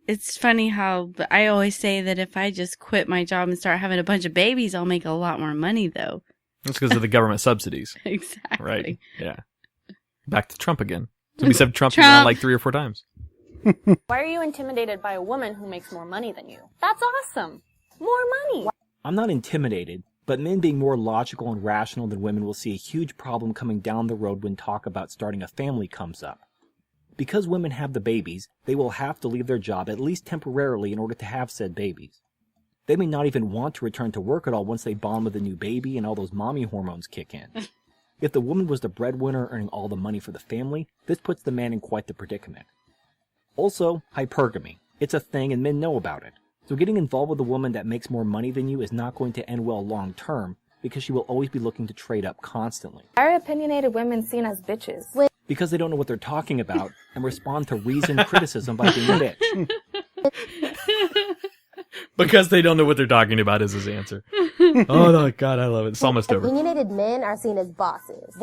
D: it's funny how I always say that if I just quit my job and start having a bunch of babies, I'll make a lot more money, though.
B: That's because of the government subsidies.
D: Exactly.
B: Right. Yeah. Back to Trump again. So we said Trump around like 3 or 4 times.
H: Why are you intimidated by a woman who makes more money than you? That's awesome. More money.
I: I'm not intimidated, but men being more logical and rational than women will see a huge problem coming down the road when talk about starting a family comes up. Because women have the babies, they will have to leave their job at least temporarily in order to have said babies. They may not even want to return to work at all once they bond with a new baby and all those mommy hormones kick in. If the woman was the breadwinner earning all the money for the family, this puts the man in quite the predicament. Also, hypergamy. It's a thing and men know about it. So getting involved with a woman that makes more money than you is not going to end well long term because she will always be looking to trade up constantly.
H: Why are opinionated women seen as bitches?
I: Because they don't know what they're talking about and respond to reasoned criticism by being a bitch.
B: Because they don't know what they're talking about is his answer. Oh my God, I love it. It's almost over.
L: Opinionated men are seen as bosses.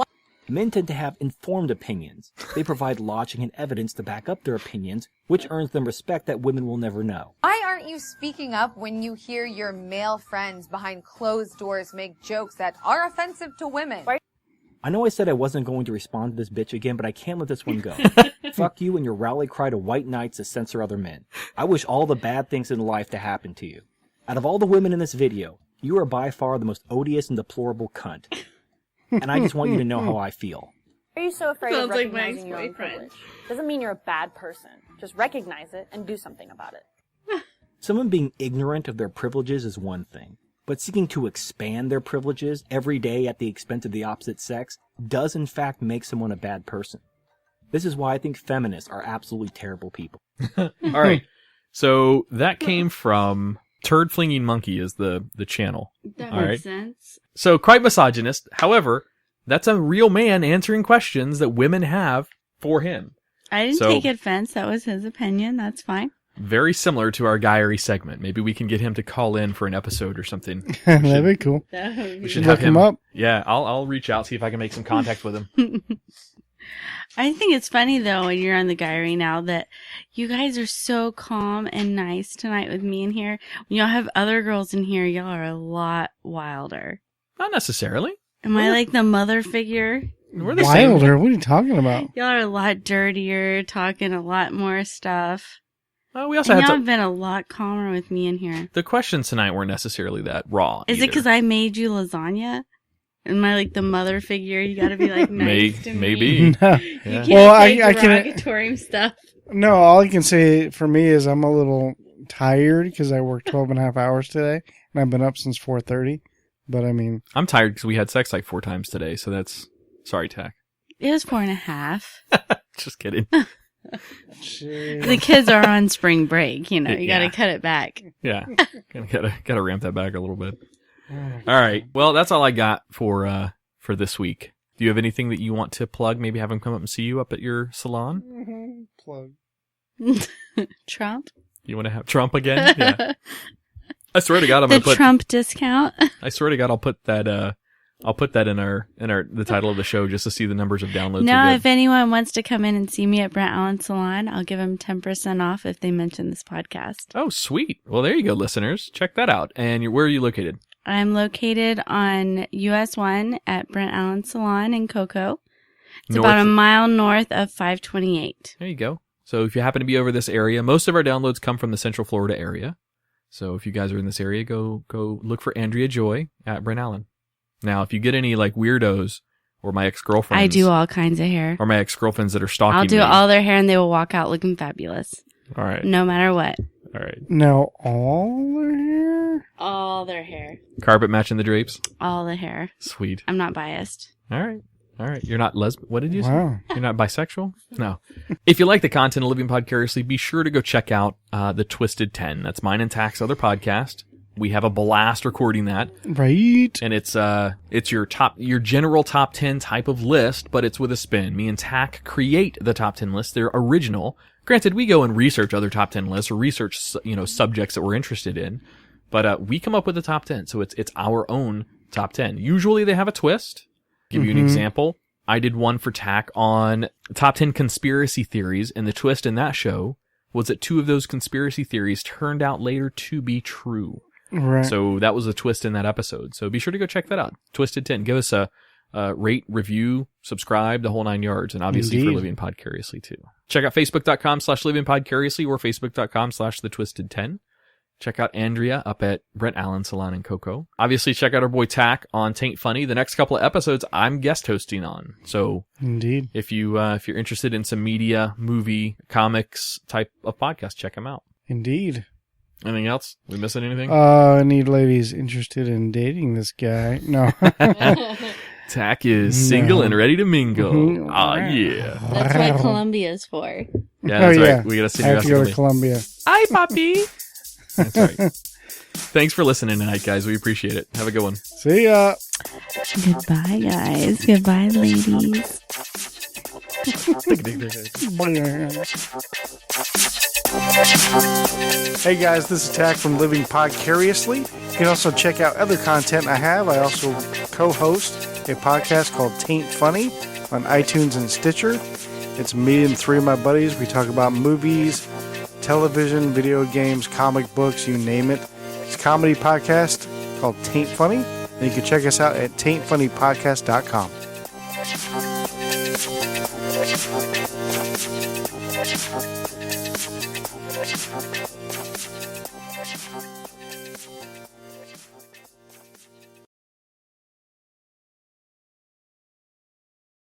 I: Men tend to have informed opinions. They provide logic and evidence to back up their opinions, which earns them respect that women will never know.
K: Why aren't you speaking up when you hear your male friends behind closed doors make jokes that are offensive to women?
I: I know I said I wasn't going to respond to this bitch again, but I can't let this one go. Fuck you and your rally cry to white knights to censor other men. I wish all the bad things in life to happen to you. Out of all the women in this video, you are by far the most odious and deplorable cunt. And I just want you to know how I feel.
H: Why are you so afraid of
D: Sounds like
H: recognizing
D: my
H: your own
D: boyfriend.
H: privilege? Doesn't mean you're a bad person. Just recognize it and do something about it.
I: Someone being ignorant of their privileges is one thing, but seeking to expand their privileges every day at the expense of the opposite sex does in fact make someone a bad person. This is why I think feminists are absolutely terrible people.
B: All right. So that came from Turd Flinging Monkey is the channel.
D: That
B: All
D: makes
B: right.
D: sense.
B: So quite misogynist. However, that's a real man answering questions that women have for him.
D: I didn't
B: So-
D: take offense. That was his opinion. That's fine.
B: Very similar to our Guyery segment. Maybe we can get him to call in for an episode or something.
C: That'd be cool.
B: We should
C: Look
B: have
C: him up.
B: Yeah, I'll reach out, see if I can make some contact with him.
D: I think it's funny, though, when you're on the Guyery now, that you guys are so calm and nice tonight with me in here. When y'all have other girls in here, y'all are a lot wilder.
B: Not necessarily.
D: Am I like the mother figure?
B: We're the
C: Wilder? What are you talking about?
D: Y'all are a lot dirtier, talking a lot more stuff.
B: We also
D: And
B: had
D: y'all
B: some.
D: have been a lot calmer with me in here.
B: The questions tonight weren't necessarily that raw.
D: Is it
B: either.
D: because I made you lasagna? Am I like the mother figure? You gotta be like nice to me.
B: Maybe.
C: No.
D: You
B: Yeah.
D: can't
C: Well,
D: say
C: I can-
D: derogatory stuff.
C: No, all I can say for me is I'm a little tired because I worked 12 and a half hours today, and I've been up since 4:30. But I mean,
B: I'm tired because we had sex like 4 times today, so that's... Sorry, Tach.
D: It was 4.5.
B: Just kidding.
D: The kids are on spring break, you know. You
B: Yeah.
D: gotta cut it back.
B: Yeah. Gotta ramp that back a little bit. All right. Well, that's all I got for this week. Do you have anything that you want to plug? Maybe have him come up and see you up at your salon?
C: plug.
D: Trump?
B: You want to have Trump again? Yeah. I swear to God, I'm
D: the
B: gonna put
D: Trump discount.
B: I swear to God, I'll put that in the title of the show just to see the numbers of downloads.
D: Now, if anyone wants to come in and see me at Brent Allen Salon, I'll give them 10% off if they mention this podcast.
B: Oh, sweet. Well, there you go, listeners. Check that out. And where are you located?
D: I'm located on US 1 at Brent Allen Salon in Cocoa. It's about a mile north of 528.
B: There you go. So if you happen to be over this area, most of our downloads come from the Central Florida area. So if you guys are in this area, go look for Andrea Joy at Brent Allen. Now, if you get any like weirdos or my ex-girlfriends.
D: I do all kinds of hair.
B: Or my ex-girlfriends that are stalking me.
D: I'll do all their hair and they will walk out looking fabulous.
B: All right.
D: No matter what.
B: All right.
C: Now, all their hair?
D: All their hair.
B: Carpet matching the drapes?
D: All the hair.
B: Sweet.
D: I'm not biased.
B: All right. You're not what did you say?
C: Wow.
B: You're not bisexual? No. If you like the content of Living Podcariously, be sure to go check out the Twisted 10. That's mine and Tach's other podcast. We have a blast recording that.
C: Right.
B: And it's your general top 10 type of list, but it's with a spin. Me and Tach create the top 10 lists. They're original. Granted, we go and research other top 10 lists or research, subjects that we're interested in, but we come up with the top 10. So it's our own top 10. Usually they have a twist. Give you an example. I did one for Tach on top 10 conspiracy theories, and the twist in that show was that 2 of those conspiracy theories turned out later to be true.
C: Right.
B: So that was a twist in that episode. So be sure to go check that out. Twisted 10. Give us a rate, review, subscribe, the whole 9 yards, and obviously
C: Indeed.
B: for Living Podcariously too. Check out facebook.com/livingpodcariously or facebook.com/thetwisted10. Check out Andrea up at Brent Allen Salon in Cocoa. Obviously, check out our boy Tach on Taint Funny. The next couple of episodes, I'm guest hosting on. So,
C: Indeed.
B: If you're interested in some media, movie, comics type of podcast, check them out.
C: Indeed.
B: Anything else? We missing anything?
C: I need ladies interested in dating this guy. No.
B: Tach is single and ready to mingle.
C: Mhm.
B: Yeah.
D: That's what Colombia is for.
B: Yeah, that's
C: yeah.
B: right. We got to sing
C: I
B: the
C: have
B: rest
C: to go
B: of
C: to
B: the
C: Colombia.
B: Hi, puppy. That's right. Thanks for listening tonight, guys. We appreciate it. Have a good one.
C: See ya.
D: Goodbye, guys. Goodbye, ladies.
C: Hey guys, this is Tach from Living Podcariously. You can also check out other content I have. I also co-host a podcast called Taint Funny on iTunes and Stitcher. It's me and 3 of my buddies. We talk about movies, television, video games, comic books, you name it. It's a comedy podcast called Taint Funny, and you can check us out at taintfunnypodcast.com.